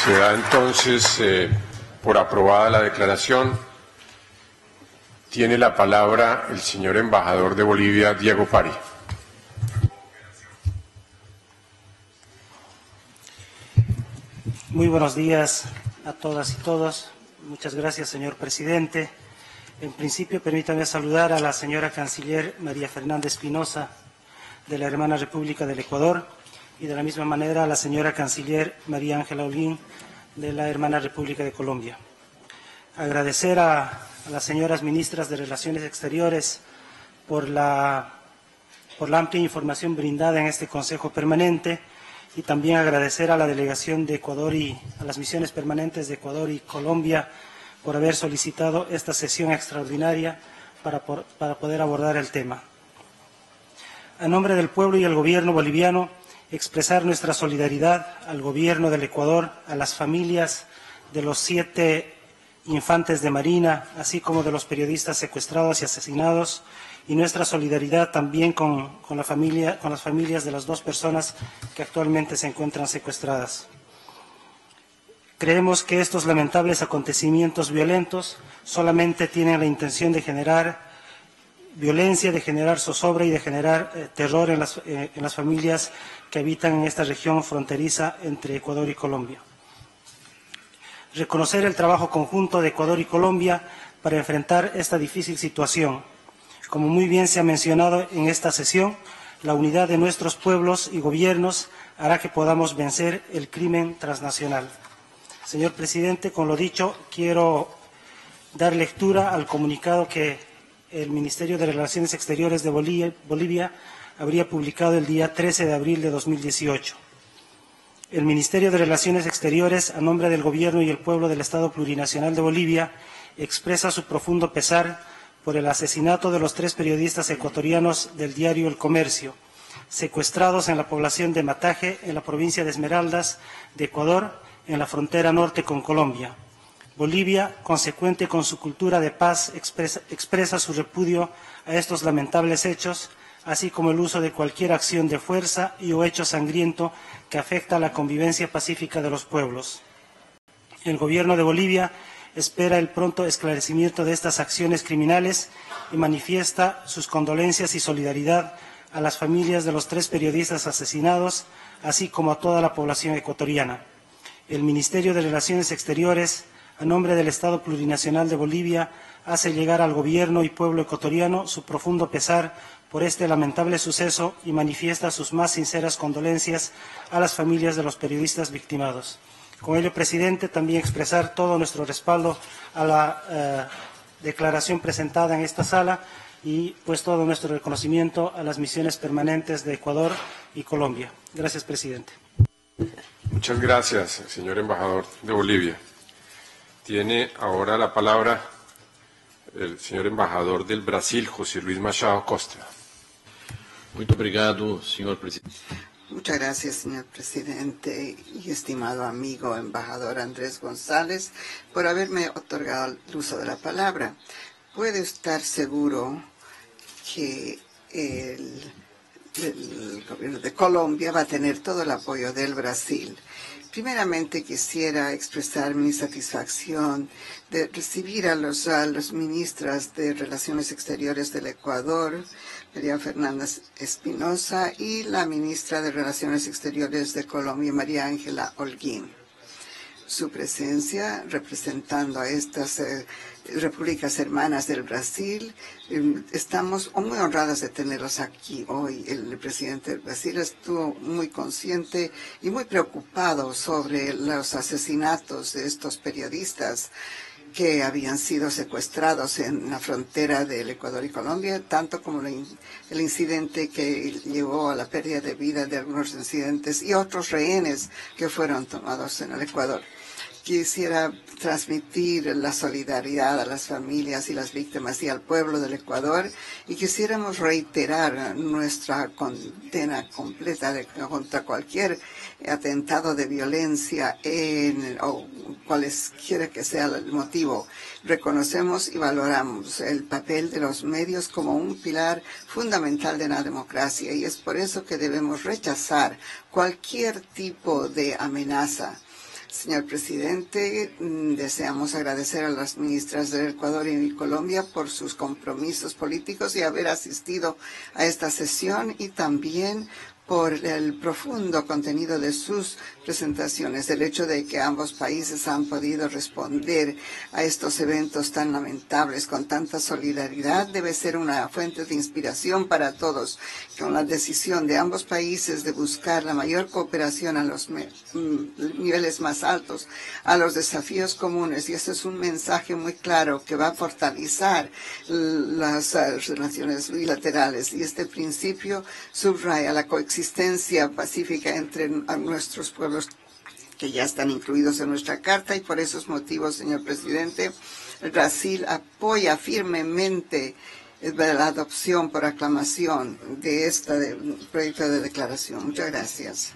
Se da entonces por aprobada la declaración. Tiene la palabra el señor embajador de Bolivia, Diego Pari. Muy buenos días a todas y todos. Muchas gracias, señor presidente. En principio, permítame saludar a la señora canciller María Fernanda Espinosa, de la hermana República del Ecuador, y de la misma manera a la señora canciller María Ángela Holguín, de la hermana República de Colombia. Agradecer a las señoras ministras de Relaciones Exteriores por la amplia información brindada en este Consejo Permanente, y también agradecer a la delegación de Ecuador y a las misiones permanentes de Ecuador y Colombia por haber solicitado esta sesión extraordinaria para poder abordar el tema. A nombre del pueblo y el gobierno boliviano, expresar nuestra solidaridad al gobierno del Ecuador, a las familias de los 7 infantes de Marina, así como de los periodistas secuestrados y asesinados, y nuestra solidaridad también con las familias de las 2 personas que actualmente se encuentran secuestradas. Creemos que estos lamentables acontecimientos violentos solamente tienen la intención de generar violencia, de generar zozobra y de generar terror en las familias que habitan en esta región fronteriza entre Ecuador y Colombia. Reconocer el trabajo conjunto de Ecuador y Colombia para enfrentar esta difícil situación. Como muy bien se ha mencionado en esta sesión, la unidad de nuestros pueblos y gobiernos hará que podamos vencer el crimen transnacional. Señor presidente, con lo dicho, quiero dar lectura al comunicado que el Ministerio de Relaciones Exteriores de Bolivia habría publicado el día 13 de abril de 2018. El Ministerio de Relaciones Exteriores, a nombre del Gobierno y el pueblo del Estado Plurinacional de Bolivia, expresa su profundo pesar por el asesinato de los 3 periodistas ecuatorianos del diario El Comercio, secuestrados en la población de Mataje, en la provincia de Esmeraldas, de Ecuador, en la frontera norte con Colombia. Bolivia, consecuente con su cultura de paz, expresa su repudio a estos lamentables hechos, así como el uso de cualquier acción de fuerza y o hecho sangriento que afecta a la convivencia pacífica de los pueblos. El Gobierno de Bolivia espera el pronto esclarecimiento de estas acciones criminales y manifiesta sus condolencias y solidaridad a las familias de los 3 periodistas asesinados, así como a toda la población ecuatoriana. El Ministerio de Relaciones Exteriores, a nombre del Estado Plurinacional de Bolivia, hace llegar al Gobierno y pueblo ecuatoriano su profundo pesar por este lamentable suceso y manifiesta sus más sinceras condolencias a las familias de los periodistas victimados. Con ello, presidente, también expresar todo nuestro respaldo a la declaración presentada en esta sala y pues todo nuestro reconocimiento a las misiones permanentes de Ecuador y Colombia. Gracias, presidente. Muchas gracias, señor embajador de Bolivia. Tiene ahora la palabra el señor embajador del Brasil, José Luis Machado Costa. Muito obrigado, señor presidente. Muchas gracias, señor presidente y estimado amigo embajador Andrés González, por haberme otorgado el uso de la palabra. Puede estar seguro que el gobierno de Colombia va a tener todo el apoyo del Brasil. Primeramente quisiera expresar mi satisfacción de recibir a los ministras de Relaciones Exteriores del Ecuador, María Fernanda Espinosa, y la ministra de Relaciones Exteriores de Colombia, María Ángela Holguín. Su presencia representando a estas repúblicas hermanas del Brasil. Estamos muy honradas de tenerlos aquí hoy. El presidente del Brasil estuvo muy consciente y muy preocupado sobre los asesinatos de estos periodistas que habían sido secuestrados en la frontera del Ecuador y Colombia, tanto como el incidente que llevó a la pérdida de vida de algunos residentes y otros rehenes que fueron tomados en el Ecuador. Quisiera transmitir la solidaridad a las familias y las víctimas y al pueblo del Ecuador, y quisiéramos reiterar nuestra condena completa contra cualquier atentado de violencia o cualesquiera que sea el motivo. Reconocemos y valoramos el papel de los medios como un pilar fundamental de la democracia, y es por eso que debemos rechazar cualquier tipo de amenaza. Señor presidente, deseamos agradecer a las ministras del Ecuador y Colombia por sus compromisos políticos y haber asistido a esta sesión, y también por el profundo contenido de sus presentaciones. El hecho de que ambos países han podido responder a estos eventos tan lamentables con tanta solidaridad debe ser una fuente de inspiración para todos, con la decisión de ambos países de buscar la mayor cooperación a los niveles más altos, a los desafíos comunes. Y este es un mensaje muy claro que va a fortalecer las relaciones bilaterales. Y este principio subraya la coexistencia pacífica entre nuestros pueblos que ya están incluidos en nuestra carta, y por esos motivos, señor presidente, Brasil apoya firmemente la adopción por aclamación de este proyecto de declaración. Muchas gracias.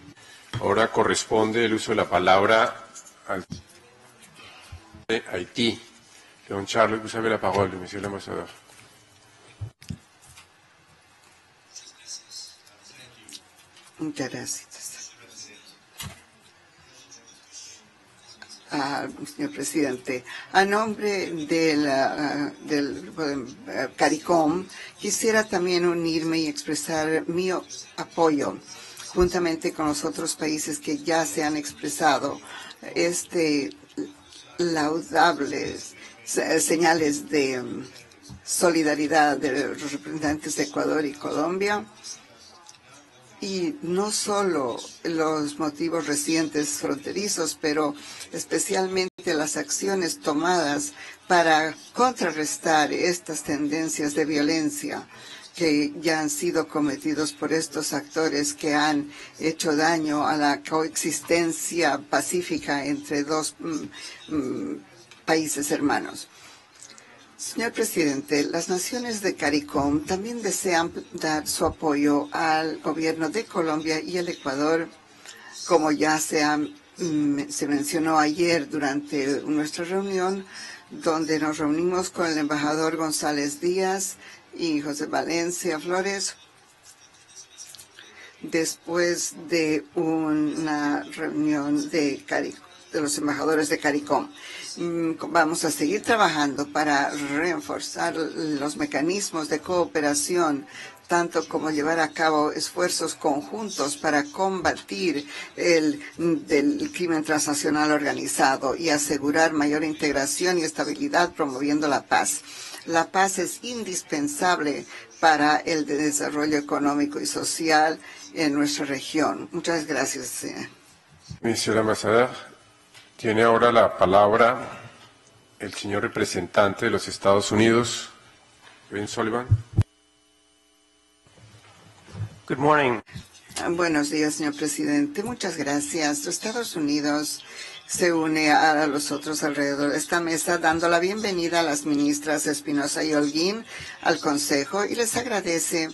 Ahora corresponde el uso de la palabra al de Haití, Don Charles, vous avez la parole, monsieur l'ambassadeur. Muchas gracias. Señor presidente, a nombre del grupo de CARICOM, quisiera también unirme y expresar mi apoyo, juntamente con los otros países que ya se han expresado, laudables señales de solidaridad de los representantes de Ecuador y Colombia. Y no solo los motivos recientes fronterizos, pero especialmente las acciones tomadas para contrarrestar estas tendencias de violencia que ya han sido cometidos por estos actores que han hecho daño a la coexistencia pacífica entre dos países hermanos. Señor presidente, las naciones de CARICOM también desean dar su apoyo al gobierno de Colombia y el Ecuador, como ya se mencionó ayer durante nuestra reunión, donde nos reunimos con el embajador González Díaz y José Valencia Flores, después de una reunión de los embajadores de CARICOM. Vamos a seguir trabajando para reforzar los mecanismos de cooperación, tanto como llevar a cabo esfuerzos conjuntos para combatir el crimen transnacional organizado y asegurar mayor integración y estabilidad promoviendo la paz. La paz es indispensable para el desarrollo económico y social en nuestra región. Muchas gracias, señor. Monsieur l'ambassadeur, tiene ahora la palabra el señor representante de los Estados Unidos, Ben Sullivan. Good morning. Buenos días, señor presidente. Muchas gracias. Los Estados Unidos se une a los otros alrededor de esta mesa, dando la bienvenida a las ministras Espinosa y Holguín al Consejo y les agradece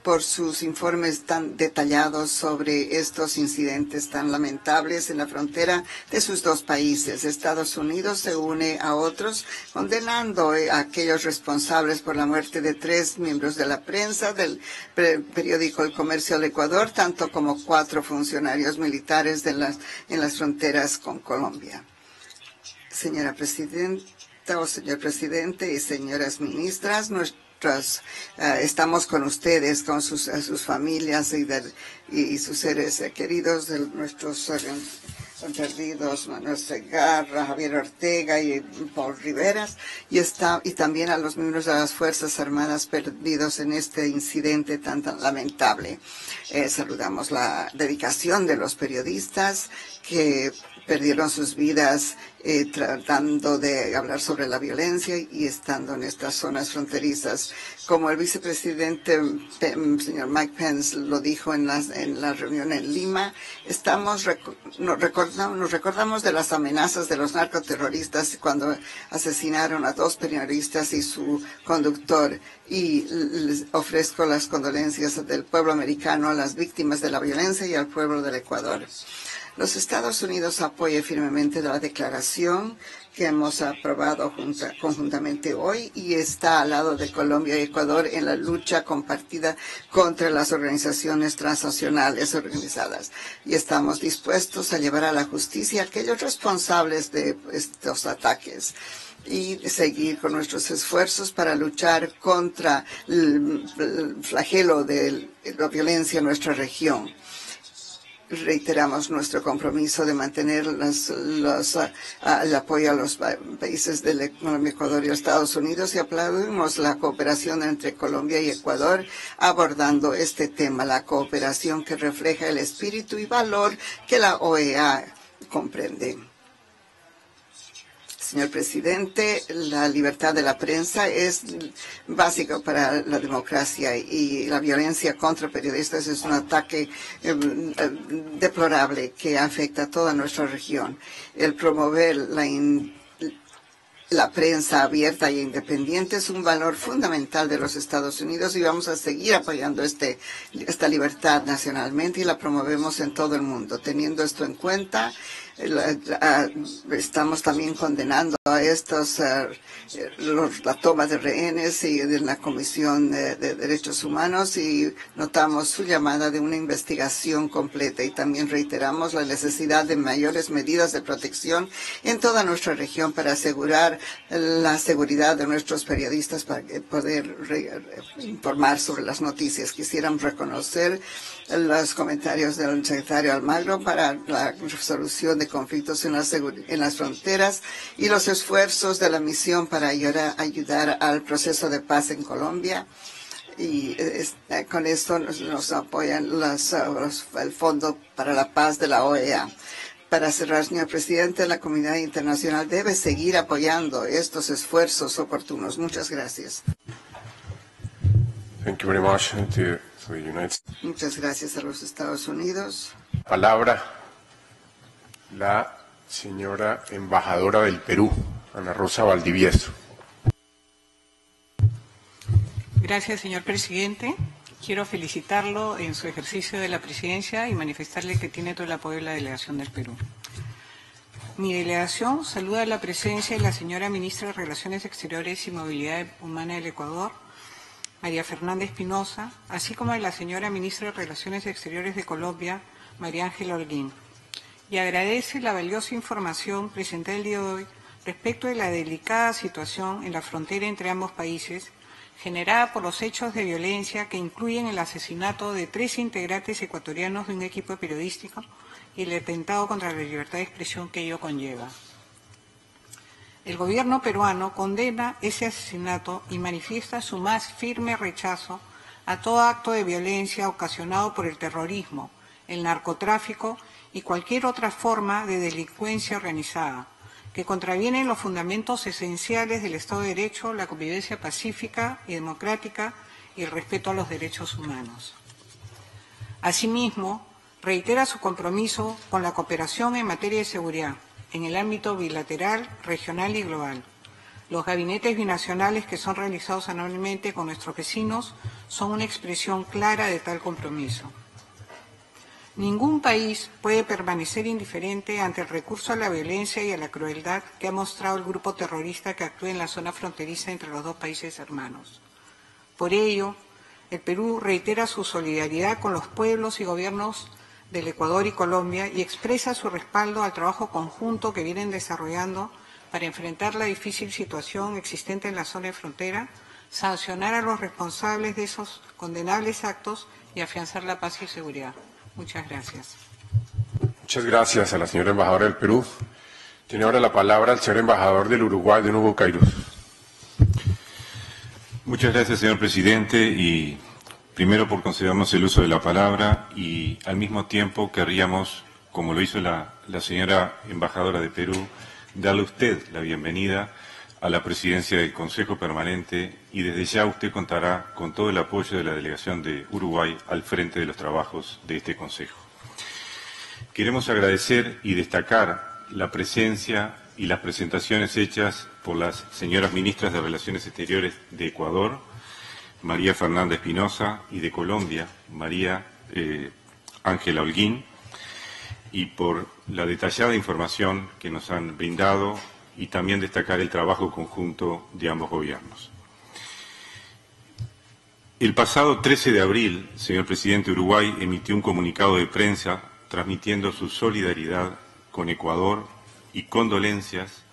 por sus informes tan detallados sobre estos incidentes tan lamentables en la frontera de sus dos países. Estados Unidos se une a otros condenando a aquellos responsables por la muerte de 3 miembros de la prensa del periódico El Comercio del Ecuador, tanto como 4 funcionarios militares en las fronteras con Colombia. Señora presidenta o señor presidente y señoras ministras, estamos con ustedes, con sus familias y sus seres queridos, de nuestros perdidos, Manuel Segarra, Javier Ortega y Paul Riveras, y también a los miembros de las Fuerzas Armadas perdidos en este incidente tan lamentable. Saludamos la dedicación de los periodistas que perdieron sus vidas tratando de hablar sobre la violencia y estando en estas zonas fronterizas. Como el vicepresidente, señor Mike Pence, lo dijo en la reunión en Lima, nos recordamos de las amenazas de los narcoterroristas cuando asesinaron a 2 periodistas y su conductor, y les ofrezco las condolencias del pueblo americano a las víctimas de la violencia y al pueblo del Ecuador. Los Estados Unidos apoyan firmemente la declaración que hemos aprobado conjuntamente hoy y está al lado de Colombia y Ecuador en la lucha compartida contra las organizaciones transnacionales organizadas. Y estamos dispuestos a llevar a la justicia a aquellos responsables de estos ataques y seguir con nuestros esfuerzos para luchar contra el flagelo de la violencia en nuestra región. Reiteramos nuestro compromiso de mantener el apoyo a los países del Ecuador y Estados Unidos y aplaudimos la cooperación entre Colombia y Ecuador abordando este tema, la cooperación que refleja el espíritu y valor que la OEA comprende. Señor presidente, la libertad de la prensa es básica para la democracia y la violencia contra periodistas es un ataque deplorable que afecta a toda nuestra región. El promover la prensa abierta e independiente es un valor fundamental de los Estados Unidos y vamos a seguir apoyando esta libertad nacionalmente y la promovemos en todo el mundo. Teniendo esto en cuenta, Estamos también condenando a estos, la toma de rehenes y de la Comisión de Derechos Humanos, y notamos su llamada de una investigación completa, y también reiteramos la necesidad de mayores medidas de protección en toda nuestra región para asegurar la seguridad de nuestros periodistas para poder informar sobre las noticias. Quisiéramos reconocer los comentarios del secretario Almagro para la resolución de conflictos en las fronteras y los esfuerzos de la misión para ayudar al proceso de paz en Colombia. Y con esto nos apoyan el Fondo para la Paz de la OEA. Para cerrar, señor presidente, la comunidad internacional debe seguir apoyando estos esfuerzos oportunos. Muchas gracias. Thank you very much to the United States. Muchas gracias a los Estados Unidos. Palabra la señora embajadora del Perú, Ana Rosa Valdivieso. Gracias, señor presidente. Quiero felicitarlo en su ejercicio de la presidencia y manifestarle que tiene todo el apoyo de la delegación del Perú. Mi delegación saluda la presencia de la señora ministra de Relaciones Exteriores y Movilidad Humana del Ecuador, María Fernanda Espinosa, así como de la señora ministra de Relaciones Exteriores de Colombia, María Ángela Holguín, y agradece la valiosa información presentada el día de hoy respecto de la delicada situación en la frontera entre ambos países, generada por los hechos de violencia que incluyen el asesinato de 3 integrantes ecuatorianos de un equipo periodístico y el atentado contra la libertad de expresión que ello conlleva. El gobierno peruano condena ese asesinato y manifiesta su más firme rechazo a todo acto de violencia ocasionado por el terrorismo, el narcotráfico y cualquier otra forma de delincuencia organizada, que contravienen los fundamentos esenciales del Estado de Derecho, la convivencia pacífica y democrática y el respeto a los derechos humanos. Asimismo, reitera su compromiso con la cooperación en materia de seguridad, en el ámbito bilateral, regional y global. Los gabinetes binacionales que son realizados anualmente con nuestros vecinos son una expresión clara de tal compromiso. Ningún país puede permanecer indiferente ante el recurso a la violencia y a la crueldad que ha mostrado el grupo terrorista que actúa en la zona fronteriza entre los dos países hermanos. Por ello, el Perú reitera su solidaridad con los pueblos y gobiernos del Ecuador y Colombia y expresa su respaldo al trabajo conjunto que vienen desarrollando para enfrentar la difícil situación existente en la zona de frontera, sancionar a los responsables de esos condenables actos y afianzar la paz y seguridad. Muchas gracias. Muchas gracias a la señora embajadora del Perú. Tiene ahora la palabra el señor embajador del Uruguay, de nuevo Cairós. Muchas gracias, señor presidente, y primero por concedernos el uso de la palabra, y al mismo tiempo querríamos, como lo hizo la señora embajadora de Perú, darle a usted la bienvenida a la presidencia del Consejo Permanente, y desde ya usted contará con todo el apoyo de la delegación de Uruguay al frente de los trabajos de este Consejo. Queremos agradecer y destacar la presencia y las presentaciones hechas por las señoras ministras de Relaciones Exteriores de Ecuador, María Fernanda Espinosa, y de Colombia, María Ángela Holguín, y por la detallada información que nos han brindado, y también destacar el trabajo conjunto de ambos gobiernos. El pasado 13 de abril, señor presidente, Uruguay emitió un comunicado de prensa transmitiendo su solidaridad con Ecuador y condolencias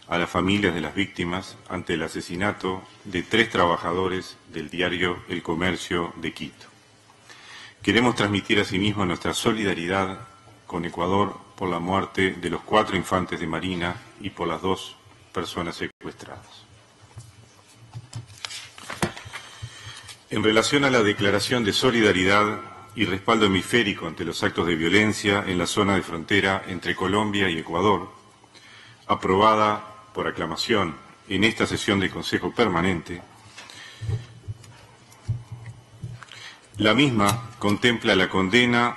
a las familias de las víctimas ante el asesinato de 3 trabajadores del diario El Comercio de Quito. Queremos transmitir asimismo nuestra solidaridad con Ecuador por la muerte de los 4 infantes de Marina y por las 2 personas secuestradas. En relación a la declaración de solidaridad y respaldo hemisférico ante los actos de violencia en la zona de frontera entre Colombia y Ecuador, aprobada por aclamación en esta sesión del Consejo Permanente, la misma contempla la condena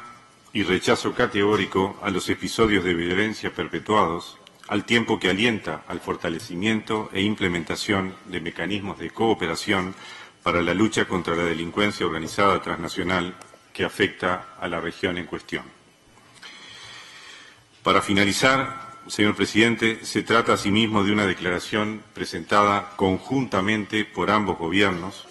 y rechazo categórico a los episodios de violencia perpetuados, al tiempo que alienta al fortalecimiento e implementación de mecanismos de cooperación para la lucha contra la delincuencia organizada transnacional que afecta a la región en cuestión. Para finalizar, señor presidente, se trata asimismo de una declaración presentada conjuntamente por ambos gobiernos,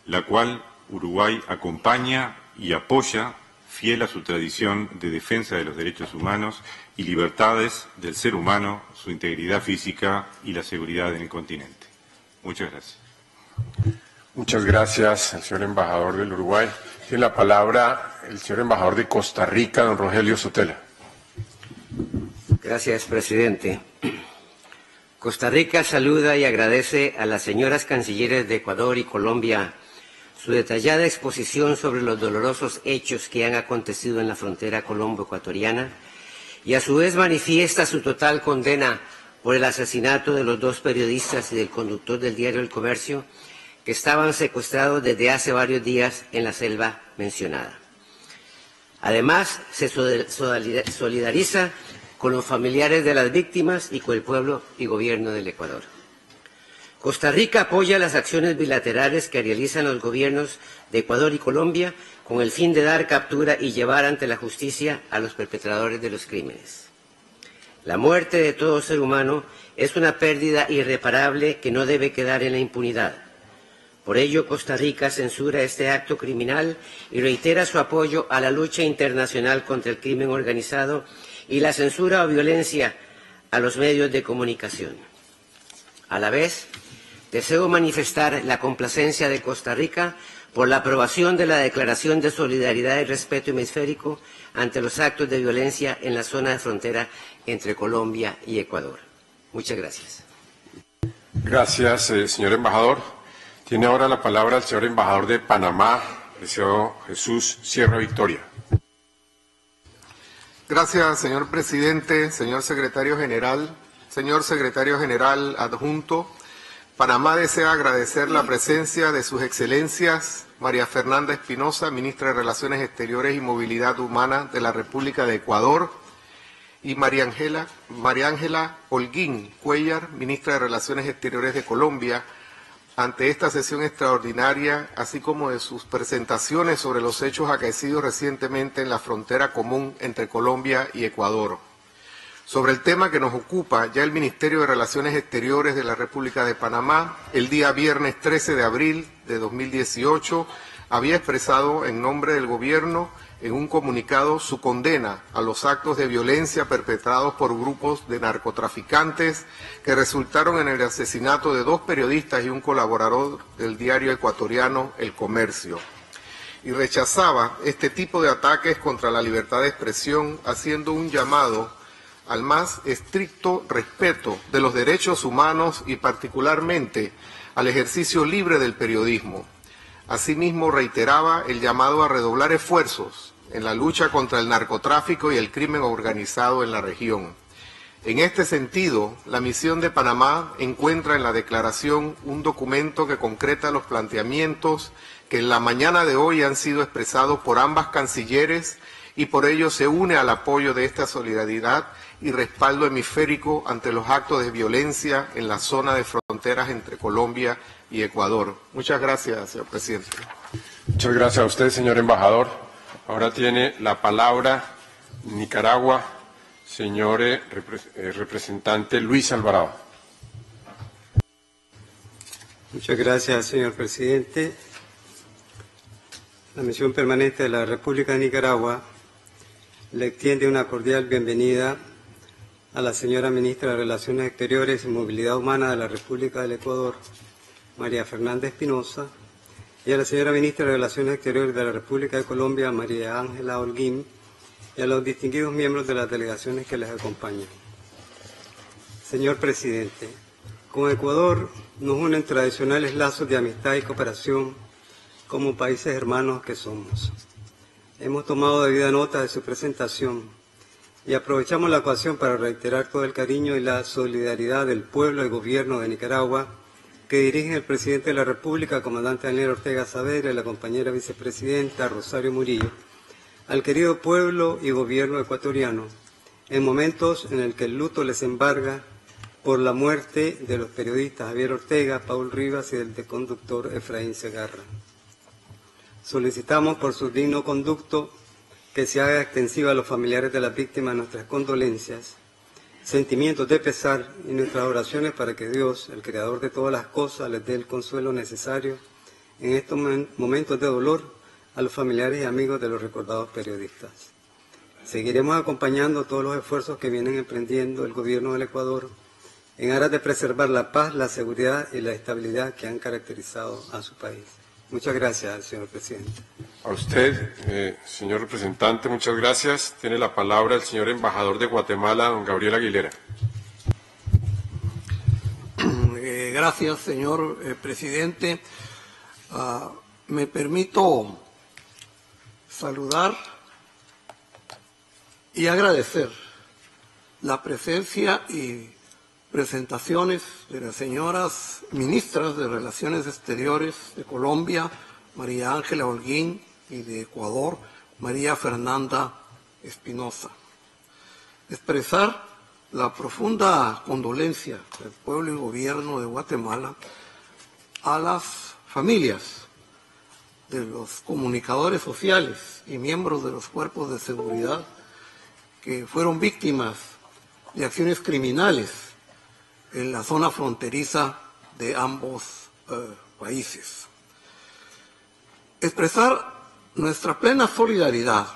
la cual Uruguay acompaña y apoya, fiel a su tradición de defensa de los derechos humanos y libertades del ser humano, su integridad física y la seguridad en el continente. Muchas gracias. Muchas gracias al señor embajador del Uruguay. Tiene la palabra el señor embajador de Costa Rica, don Rogelio Sotela. Gracias, presidente. Costa Rica saluda y agradece a las señoras cancilleres de Ecuador y Colombia su detallada exposición sobre los dolorosos hechos que han acontecido en la frontera colombo-ecuatoriana y a su vez manifiesta su total condena por el asesinato de los dos periodistas y del conductor del diario El Comercio que estaban secuestrados desde hace varios días en la selva mencionada. Además, se solidariza con los familiares de las víctimas y con el pueblo y gobierno del Ecuador. Costa Rica apoya las acciones bilaterales que realizan los gobiernos de Ecuador y Colombia con el fin de dar captura y llevar ante la justicia a los perpetradores de los crímenes. La muerte de todo ser humano es una pérdida irreparable que no debe quedar en la impunidad. Por ello, Costa Rica censura este acto criminal y reitera su apoyo a la lucha internacional contra el crimen organizado y la censura o violencia a los medios de comunicación. A la vez, deseo manifestar la complacencia de Costa Rica por la aprobación de la Declaración de Solidaridad y Respeto Hemisférico ante los actos de violencia en la zona de frontera entre Colombia y Ecuador. Muchas gracias. Gracias, señor embajador. Tiene ahora la palabra el señor embajador de Panamá, el señor Jesús Sierra Victoria. Gracias, señor presidente, señor secretario general adjunto. Panamá desea agradecer la presencia de sus excelencias María Fernanda Espinosa, ministra de Relaciones Exteriores y Movilidad Humana de la República de Ecuador, y María Ángela Holguín Cuellar, ministra de Relaciones Exteriores de Colombia, ante esta sesión extraordinaria, así como de sus presentaciones sobre los hechos acaecidos recientemente en la frontera común entre Colombia y Ecuador. Sobre el tema que nos ocupa, ya el Ministerio de Relaciones Exteriores de la República de Panamá, el día viernes 13 de abril de 2018, había expresado en nombre del Gobierno en un comunicado su condena a los actos de violencia perpetrados por grupos de narcotraficantes que resultaron en el asesinato de dos periodistas y un colaborador del diario ecuatoriano El Comercio. Y rechazaba este tipo de ataques contra la libertad de expresión, haciendo un llamado al más estricto respeto de los derechos humanos y particularmente al ejercicio libre del periodismo. Asimismo, reiteraba el llamado a redoblar esfuerzos en la lucha contra el narcotráfico y el crimen organizado en la región. En este sentido, la misión de Panamá encuentra en la declaración un documento que concreta los planteamientos que en la mañana de hoy han sido expresados por ambas cancilleres y por ello se une al apoyo de esta solidaridad y respaldo hemisférico ante los actos de violencia en la zona de fronteras entre Colombia y Ecuador. Muchas gracias, señor presidente. Muchas gracias a usted, señor embajador. Ahora tiene la palabra Nicaragua, señor representante Luis Alvarado. Muchas gracias, señor presidente. La Misión Permanente de la República de Nicaragua le extiende una cordial bienvenida a la señora Ministra de Relaciones Exteriores y Movilidad Humana de la República del Ecuador, María Fernanda Espinosa, y a la señora Ministra de Relaciones Exteriores de la República de Colombia, María Ángela Holguín, y a los distinguidos miembros de las delegaciones que les acompañan. Señor presidente, con Ecuador nos unen tradicionales lazos de amistad y cooperación como países hermanos que somos. Hemos tomado debida nota de su presentación y aprovechamos la ocasión para reiterar todo el cariño y la solidaridad del pueblo y gobierno de Nicaragua que dirigen el presidente de la República, comandante Daniel Ortega Saavedra, y la compañera vicepresidenta Rosario Murillo, al querido pueblo y gobierno ecuatoriano, en momentos en el que el luto les embarga por la muerte de los periodistas Javier Ortega, Paul Rivas y del conductor Efraín Segarra. Solicitamos por su digno conducto que se haga extensiva a los familiares de las víctimas nuestras condolencias, sentimientos de pesar y nuestras oraciones para que Dios, el Creador de todas las cosas, les dé el consuelo necesario en estos momentos de dolor a los familiares y amigos de los recordados periodistas. Seguiremos acompañando todos los esfuerzos que vienen emprendiendo el gobierno del Ecuador en aras de preservar la paz, la seguridad y la estabilidad que han caracterizado a su país. Muchas gracias, señor presidente. A usted, señor representante, muchas gracias. Tiene la palabra el señor embajador de Guatemala, don Gabriel Aguilera. Gracias, señor presidente. Me permito saludar y agradecer la presencia y presentaciones de las señoras ministras de Relaciones Exteriores de Colombia, María Ángela Holguín, y de Ecuador, María Fernanda Espinosa. Expresar la profunda condolencia del pueblo y gobierno de Guatemala a las familias de los comunicadores sociales y miembros de los cuerpos de seguridad que fueron víctimas de acciones criminales en la zona fronteriza de ambos países. Expresar nuestra plena solidaridad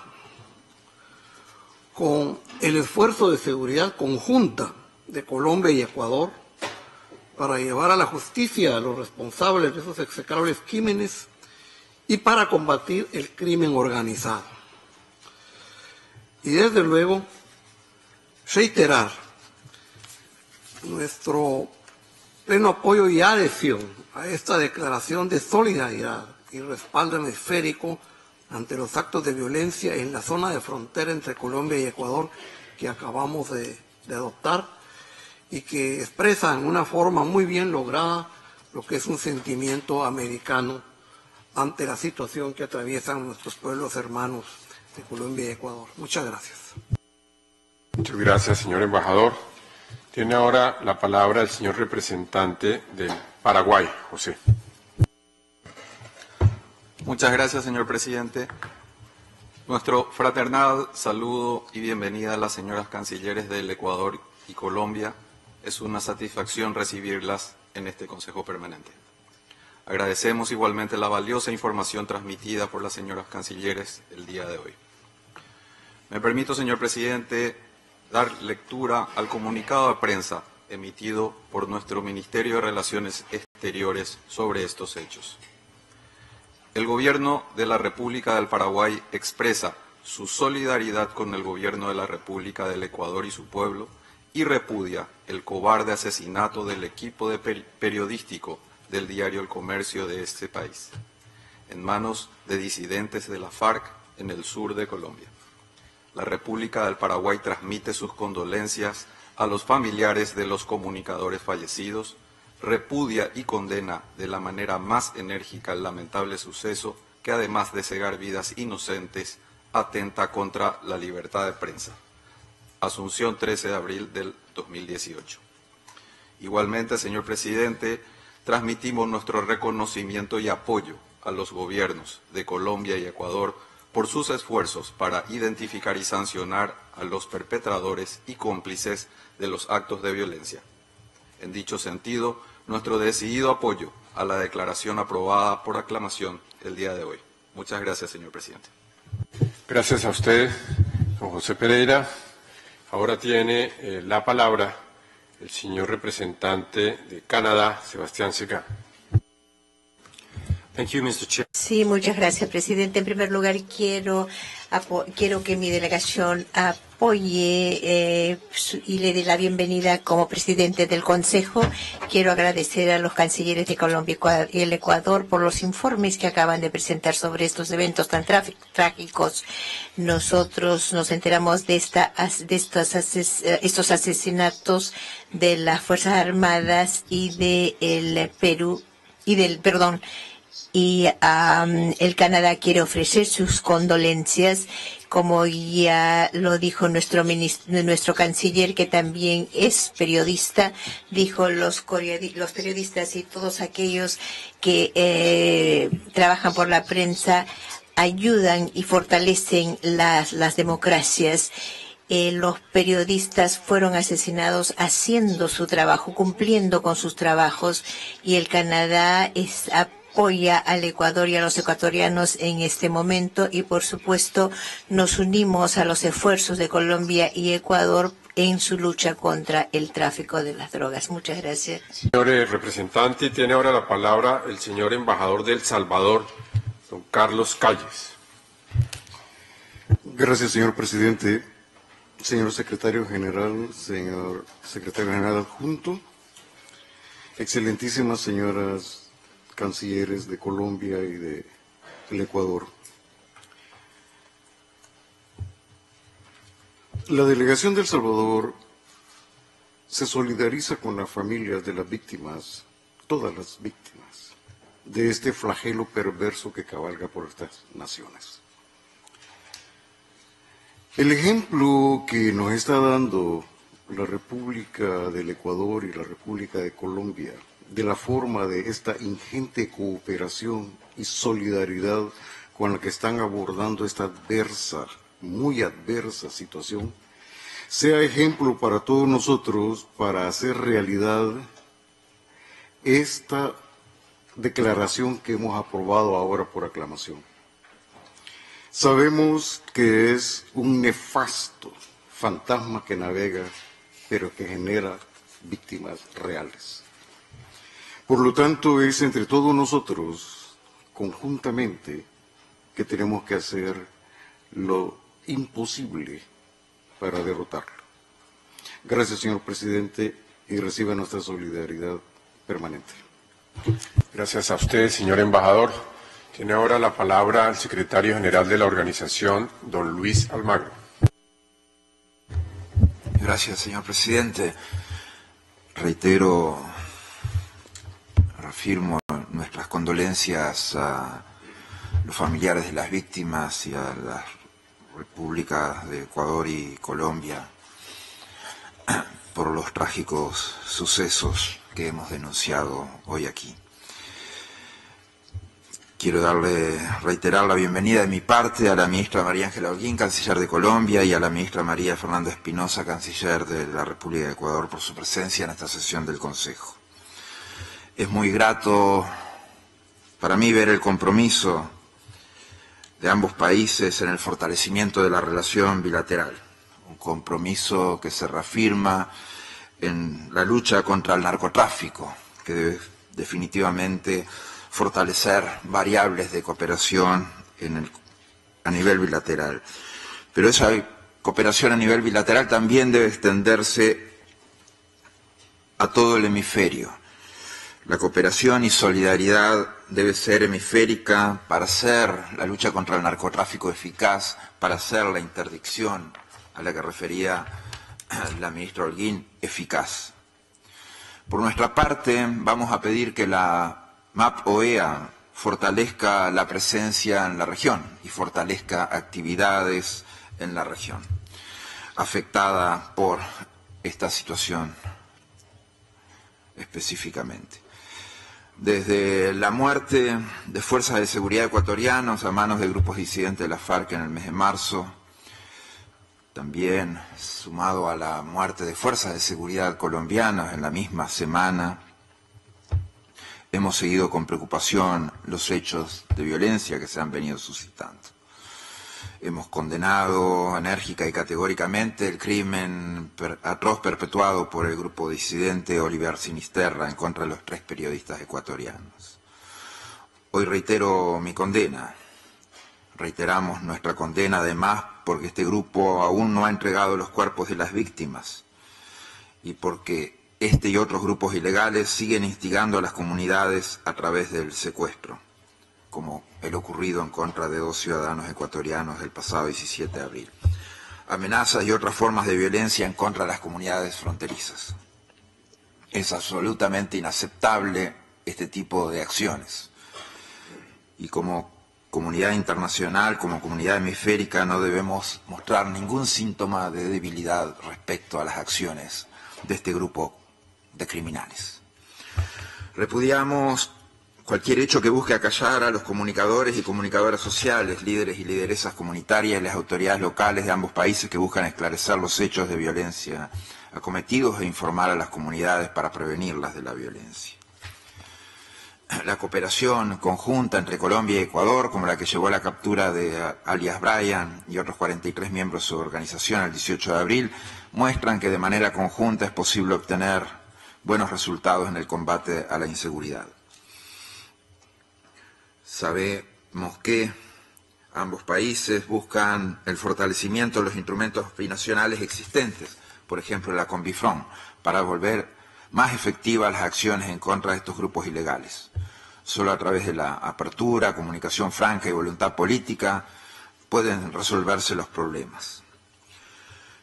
con el esfuerzo de seguridad conjunta de Colombia y Ecuador para llevar a la justicia a los responsables de esos execrables crímenes y para combatir el crimen organizado. Y desde luego, reiterar nuestro pleno apoyo y adhesión a esta declaración de solidaridad y respaldo hemisférico ante los actos de violencia en la zona de frontera entre Colombia y Ecuador que acabamos de adoptar y que expresa en una forma muy bien lograda lo que es un sentimiento americano ante la situación que atraviesan nuestros pueblos hermanos de Colombia y Ecuador. Muchas gracias. Muchas gracias, señor embajador. Tiene ahora la palabra el señor representante del Paraguay, José. Muchas gracias, señor presidente. Nuestro fraternal saludo y bienvenida a las señoras cancilleres del Ecuador y Colombia. Es una satisfacción recibirlas en este Consejo Permanente. Agradecemos igualmente la valiosa información transmitida por las señoras cancilleres el día de hoy. Me permito, señor presidente, dar lectura al comunicado de prensa emitido por nuestro Ministerio de Relaciones Exteriores sobre estos hechos. El Gobierno de la República del Paraguay expresa su solidaridad con el Gobierno de la República del Ecuador y su pueblo y repudia el cobarde asesinato del equipo periodístico del diario El Comercio de este país, en manos de disidentes de la FARC en el sur de Colombia. La República del Paraguay transmite sus condolencias a los familiares de los comunicadores fallecidos, repudia y condena de la manera más enérgica el lamentable suceso que, además de cegar vidas inocentes, atenta contra la libertad de prensa. Asunción, 13 de abril del 2018. Igualmente, señor presidente, transmitimos nuestro reconocimiento y apoyo a los gobiernos de Colombia y Ecuador por sus esfuerzos para identificar y sancionar a los perpetradores y cómplices de los actos de violencia. En dicho sentido, nuestro decidido apoyo a la declaración aprobada por aclamación el día de hoy. Muchas gracias, señor presidente. Gracias a usted, don José Pereira. Ahora tiene la palabra el señor representante de Canadá, Sebastián Segá. Sí, muchas gracias, presidente. En primer lugar, quiero que mi delegación apoye y le dé la bienvenida como presidente del Consejo. Quiero agradecer a los cancilleres de Colombia y el Ecuador por los informes que acaban de presentar sobre estos eventos tan trágicos. Nosotros nos enteramos de estos asesinatos de las Fuerzas Armadas y del Perú y el Canadá quiere ofrecer sus condolencias, como ya lo dijo nuestro canciller, que también es periodista. Dijo los periodistas y todos aquellos que trabajan por la prensa ayudan y fortalecen las democracias. Los periodistas fueron asesinados haciendo su trabajo, cumpliendo con sus trabajos, y el Canadá apoya al Ecuador y a los ecuatorianos en este momento, y por supuesto nos unimos a los esfuerzos de Colombia y Ecuador en su lucha contra el tráfico de las drogas. Muchas gracias. Señor representante, tiene ahora la palabra el señor embajador de El Salvador, don Carlos Calles. Gracias, señor presidente. Señor secretario general, señor secretario general adjunto, excelentísimas señoras cancilleres de Colombia y del Ecuador. La delegación de El Salvador se solidariza con las familias de las víctimas, todas las víctimas, de este flagelo perverso que cabalga por estas naciones. El ejemplo que nos está dando la República del Ecuador y la República de Colombia de la forma de esta ingente cooperación y solidaridad con la que están abordando esta adversa, muy adversa situación, sea ejemplo para todos nosotros para hacer realidad esta declaración que hemos aprobado ahora por aclamación. Sabemos que es un nefasto fantasma que navega, pero que genera víctimas reales. Por lo tanto, es entre todos nosotros, conjuntamente, que tenemos que hacer lo imposible para derrotarlo. Gracias, señor presidente, y reciba nuestra solidaridad permanente. Gracias a usted, señor embajador. Tiene ahora la palabra el secretario general de la organización, don Luis Almagro. Gracias, señor presidente. Reafirmo nuestras condolencias a los familiares de las víctimas y a las repúblicas de Ecuador y Colombia por los trágicos sucesos que hemos denunciado hoy aquí. Quiero reiterar la bienvenida de mi parte a la ministra María Ángela Holguín, canciller de Colombia, y a la ministra María Fernanda Espinosa, canciller de la República de Ecuador, por su presencia en esta sesión del Consejo. Es muy grato para mí ver el compromiso de ambos países en el fortalecimiento de la relación bilateral, un compromiso que se reafirma en la lucha contra el narcotráfico, que debe definitivamente fortalecer variables de cooperación a nivel bilateral. Pero esa cooperación a nivel bilateral también debe extenderse a todo el hemisferio. La cooperación y solidaridad debe ser hemisférica para hacer la lucha contra el narcotráfico eficaz, para hacer la interdicción a la que refería la ministra Holguín eficaz. Por nuestra parte, vamos a pedir que la MAP-OEA fortalezca la presencia en la región y fortalezca actividades en la región afectada por esta situación específicamente. Desde la muerte de fuerzas de seguridad ecuatorianos a manos de grupos disidentes de la FARC en el mes de marzo, también sumado a la muerte de fuerzas de seguridad colombianas en la misma semana, hemos seguido con preocupación los hechos de violencia que se han venido suscitando. Hemos condenado enérgica y categóricamente el crimen atroz perpetuado por el grupo disidente Oliver Sinisterra en contra de los 3 periodistas ecuatorianos. Hoy reitero mi condena. Reiteramos nuestra condena además porque este grupo aún no ha entregado los cuerpos de las víctimas y porque este y otros grupos ilegales siguen instigando a las comunidades a través del secuestro, como el ocurrido en contra de 2 ciudadanos ecuatorianos el pasado 17 de abril. Amenazas y otras formas de violencia en contra de las comunidades fronterizas. Es absolutamente inaceptable este tipo de acciones. Y como comunidad internacional, como comunidad hemisférica, no debemos mostrar ningún síntoma de debilidad respecto a las acciones de este grupo de criminales. Repudiamos cualquier hecho que busque acallar a los comunicadores y comunicadoras sociales, líderes y lideresas comunitarias y las autoridades locales de ambos países que buscan esclarecer los hechos de violencia acometidos e informar a las comunidades para prevenirlas de la violencia. La cooperación conjunta entre Colombia y Ecuador, como la que llevó a la captura de alias Brian y otros 43 miembros de su organización el 18 de abril, muestran que de manera conjunta es posible obtener buenos resultados en el combate a la inseguridad. Sabemos que ambos países buscan el fortalecimiento de los instrumentos binacionales existentes, por ejemplo la Conbifront, para volver más efectivas las acciones en contra de estos grupos ilegales. Solo a través de la apertura, comunicación franca y voluntad política pueden resolverse los problemas.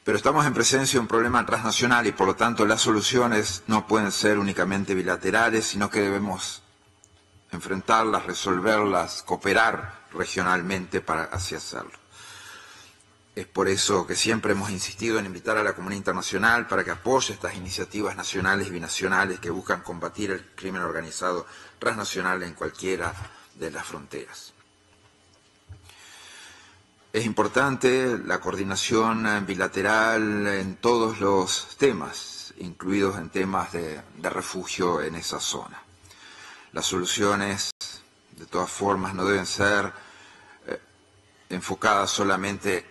Pero estamos en presencia de un problema transnacional y por lo tanto las soluciones no pueden ser únicamente bilaterales, sino que debemos enfrentarlas, resolverlas, cooperar regionalmente para así hacerlo. Es por eso que siempre hemos insistido en invitar a la comunidad internacional para que apoye estas iniciativas nacionales y binacionales que buscan combatir el crimen organizado transnacional en cualquiera de las fronteras. Es importante la coordinación bilateral en todos los temas, incluidos en temas de refugio en esa zona. Las soluciones, de todas formas, no deben ser enfocadas solamente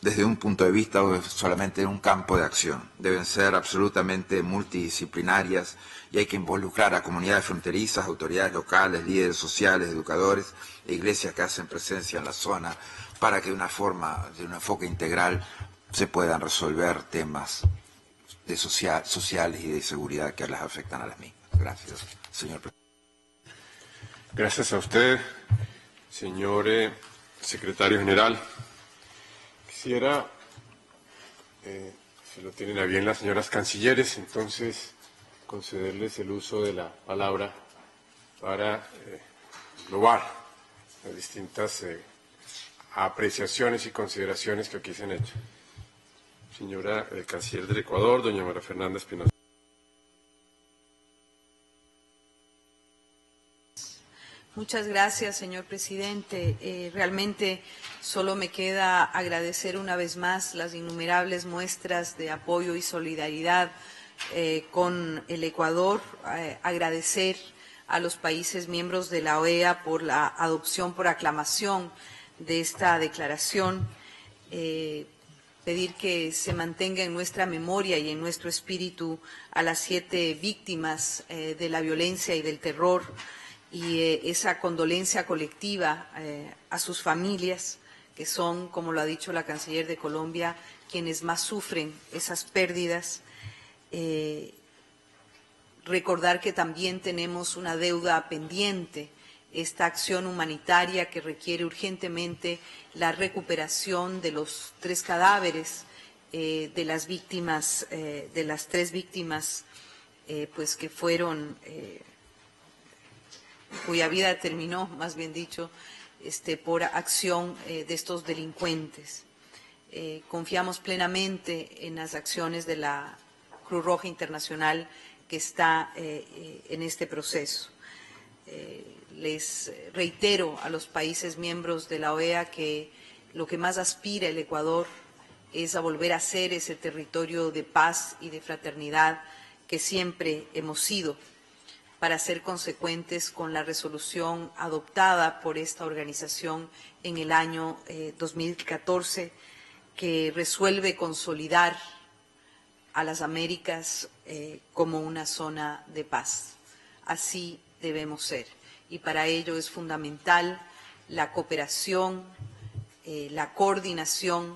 desde un punto de vista o solamente en un campo de acción. Deben ser absolutamente multidisciplinarias y hay que involucrar a comunidades fronterizas, autoridades locales, líderes sociales, educadores e iglesias que hacen presencia en la zona para que de una forma, de un enfoque integral, se puedan resolver temas de sociales y de seguridad que les afectan a las mismas. Gracias, señor presidente. Gracias a usted, señor secretario general. Quisiera, si lo tienen a bien las señoras cancilleres, entonces concederles el uso de la palabra para englobar las distintas apreciaciones y consideraciones que aquí se han hecho. Señora canciller del Ecuador, doña María Fernanda Espinosa. Muchas gracias, señor presidente. Realmente solo me queda agradecer una vez más las innumerables muestras de apoyo y solidaridad con el Ecuador, agradecer a los países miembros de la OEA por la adopción por aclamación de esta declaración, pedir que se mantenga en nuestra memoria y en nuestro espíritu a las 7 víctimas de la violencia y del terror, y esa condolencia colectiva a sus familias, que son, como lo ha dicho la canciller de Colombia, quienes más sufren esas pérdidas. Recordar que también tenemos una deuda pendiente, esta acción humanitaria que requiere urgentemente la recuperación de los 3 cadáveres de las víctimas, de las 3 víctimas, pues que fueron cuya vida terminó, más bien dicho, por acción de estos delincuentes. Confiamos plenamente en las acciones de la Cruz Roja Internacional que está en este proceso. Les reitero a los países miembros de la OEA que lo que más aspira el Ecuador es a volver a ser ese territorio de paz y de fraternidad que siempre hemos sido, para ser consecuentes con la resolución adoptada por esta organización en el año 2014, que resuelve consolidar a las Américas como una zona de paz. Así debemos ser. Y para ello es fundamental la cooperación, la coordinación,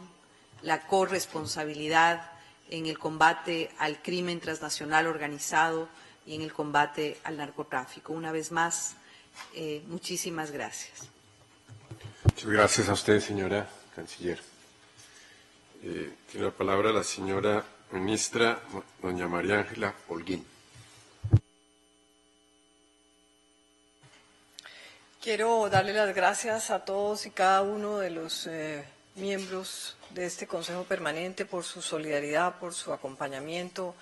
la corresponsabilidad en el combate al crimen transnacional organizado y en el combate al narcotráfico. Una vez más, muchísimas gracias. Muchas gracias a usted, señora canciller. Tiene la palabra la señora ministra, doña María Ángela Holguín. Quiero darle las gracias a todos y cada uno de los miembros de este Consejo Permanente por su solidaridad, por su acompañamiento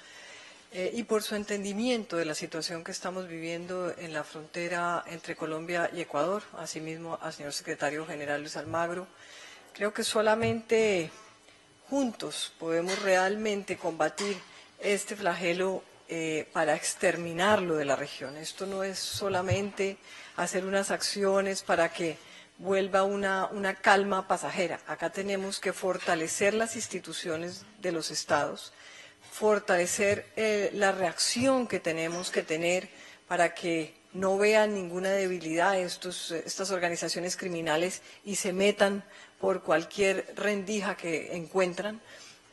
y por su entendimiento de la situación que estamos viviendo en la frontera entre Colombia y Ecuador, asimismo al señor secretario general Luis Almagro. Creo que solamente juntos podemos realmente combatir este flagelo para exterminarlo de la región. Esto no es solamente hacer unas acciones para que vuelva una calma pasajera. Acá tenemos que fortalecer las instituciones de los estados, fortalecer la reacción que tenemos que tener para que no vean ninguna debilidad estas organizaciones criminales y se metan por cualquier rendija que encuentran.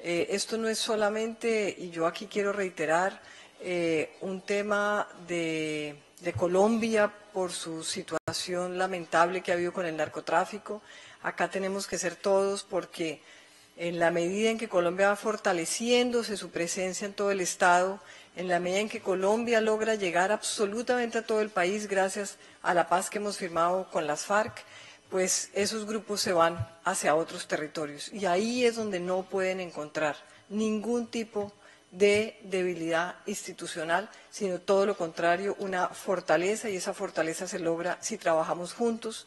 Esto no es solamente, y yo aquí quiero reiterar, un tema de Colombia por su situación lamentable que ha habido con el narcotráfico. Acá tenemos que ser todos, porque en la medida en que Colombia va fortaleciéndose su presencia en todo el Estado, en la medida en que Colombia logra llegar absolutamente a todo el país gracias a la paz que hemos firmado con las FARC, pues esos grupos se van hacia otros territorios. Y ahí es donde no pueden encontrar ningún tipo de debilidad institucional, sino todo lo contrario, una fortaleza, y esa fortaleza se logra si trabajamos juntos,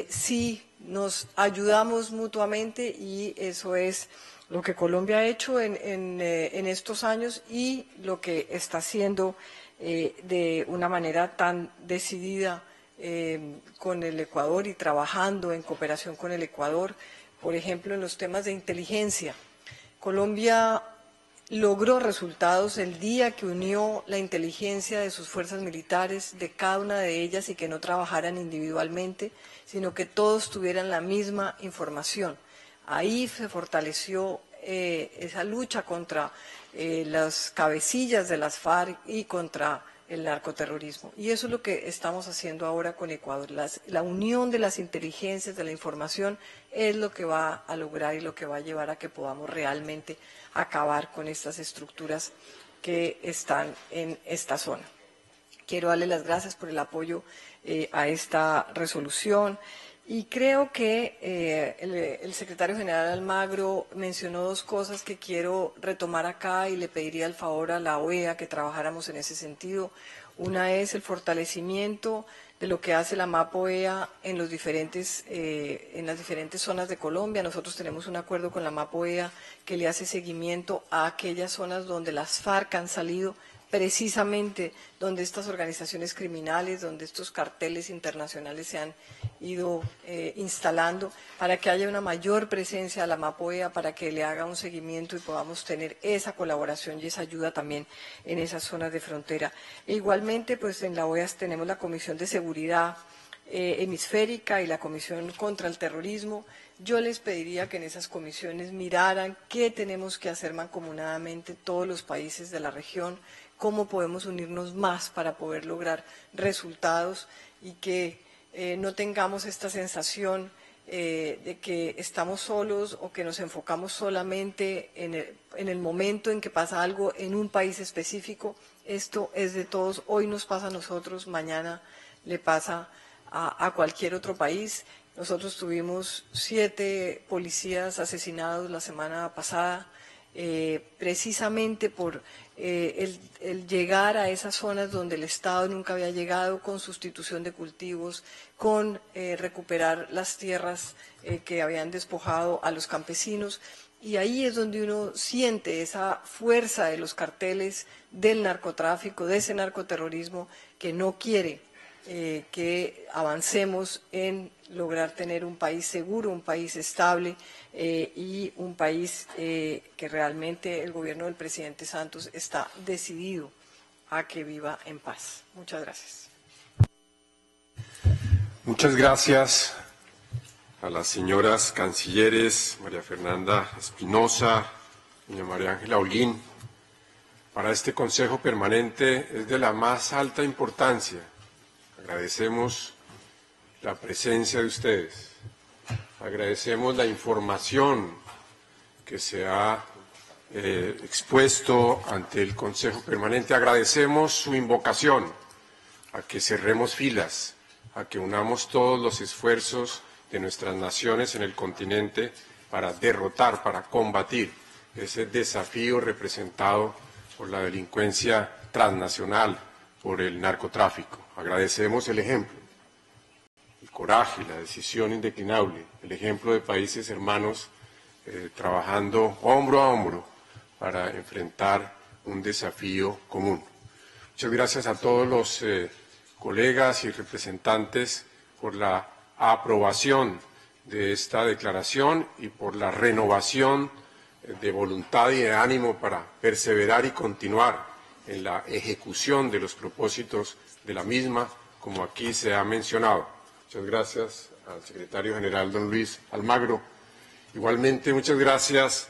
si nos ayudamos mutuamente, y eso es lo que Colombia ha hecho en estos años y lo que está haciendo de una manera tan decidida con el Ecuador y trabajando en cooperación con el Ecuador, por ejemplo, en los temas de inteligencia. Colombia logró resultados el día que unió la inteligencia de sus fuerzas militares, de cada una de ellas, y que no trabajaran individualmente, sino que todos tuvieran la misma información. Ahí se fortaleció esa lucha contra las cabecillas de las FARC y contra el narcoterrorismo. Y eso es lo que estamos haciendo ahora con Ecuador. La unión de las inteligencias, de la información, es lo que va a lograr y lo que va a llevar a que podamos realmente acabar con estas estructuras que están en esta zona. Quiero darle las gracias por el apoyo a esta resolución. Y creo que el secretario general Almagro mencionó dos cosas que quiero retomar acá, y le pediría el favor a la OEA que trabajáramos en ese sentido. Una es el fortalecimiento de lo que hace la MAPOEA en las diferentes zonas de Colombia. Nosotros tenemos un acuerdo con la MAPOEA que le hace seguimiento a aquellas zonas donde las FARC han salido, precisamente donde estas organizaciones criminales, donde estos carteles internacionales se han ido instalando, para que haya una mayor presencia de la MAPOEA, para que le haga un seguimiento y podamos tener esa colaboración y esa ayuda también en esas zonas de frontera. E igualmente, pues en la OEA tenemos la Comisión de Seguridad Hemisférica y la Comisión contra el Terrorismo. Yo les pediría que en esas comisiones miraran qué tenemos que hacer mancomunadamente todos los países de la región, cómo podemos unirnos más para poder lograr resultados, y que no tengamos esta sensación de que estamos solos o que nos enfocamos solamente en el momento en que pasa algo en un país específico. Esto es de todos. Hoy nos pasa a nosotros, mañana le pasa a cualquier otro país. Nosotros tuvimos 7 policías asesinados la semana pasada, precisamente por el llegar a esas zonas donde el Estado nunca había llegado, con sustitución de cultivos, con recuperar las tierras que habían despojado a los campesinos. Y ahí es donde uno siente esa fuerza de los carteles, del narcotráfico, de ese narcoterrorismo que no quiere que avancemos en lograr tener un país seguro, un país estable y un país que realmente el gobierno del presidente Santos está decidido a que viva en paz. Muchas gracias. Muchas gracias a las señoras cancilleres María Fernanda Espinosa y María Ángela Holguín. Para este Consejo Permanente es de la más alta importancia. Agradecemos la presencia de ustedes, agradecemos la información que se ha expuesto ante el Consejo Permanente, agradecemos su invocación a que cerremos filas, a que unamos todos los esfuerzos de nuestras naciones en el continente para derrotar, para combatir ese desafío representado por la delincuencia transnacional, por el narcotráfico. Agradecemos el ejemplo, el coraje, la decisión indeclinable, el ejemplo de países hermanos trabajando hombro a hombro para enfrentar un desafío común. Muchas gracias a todos los colegas y representantes por la aprobación de esta declaración y por la renovación de voluntad y de ánimo para perseverar y continuar en la ejecución de los propósitos de la misma, como aquí se ha mencionado. Muchas gracias al secretario general, don Luis Almagro. Igualmente, muchas gracias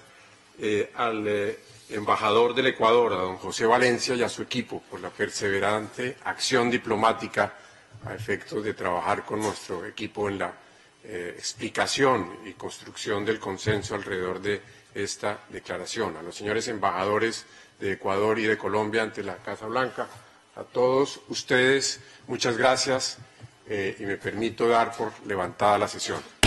al embajador del Ecuador, a don José Valencia, y a su equipo por la perseverante acción diplomática a efectos de trabajar con nuestro equipo en la explicación y construcción del consenso alrededor de esta declaración. A los señores embajadores de Ecuador y de Colombia ante la Casa Blanca, a todos ustedes, muchas gracias y me permito dar por levantada la sesión.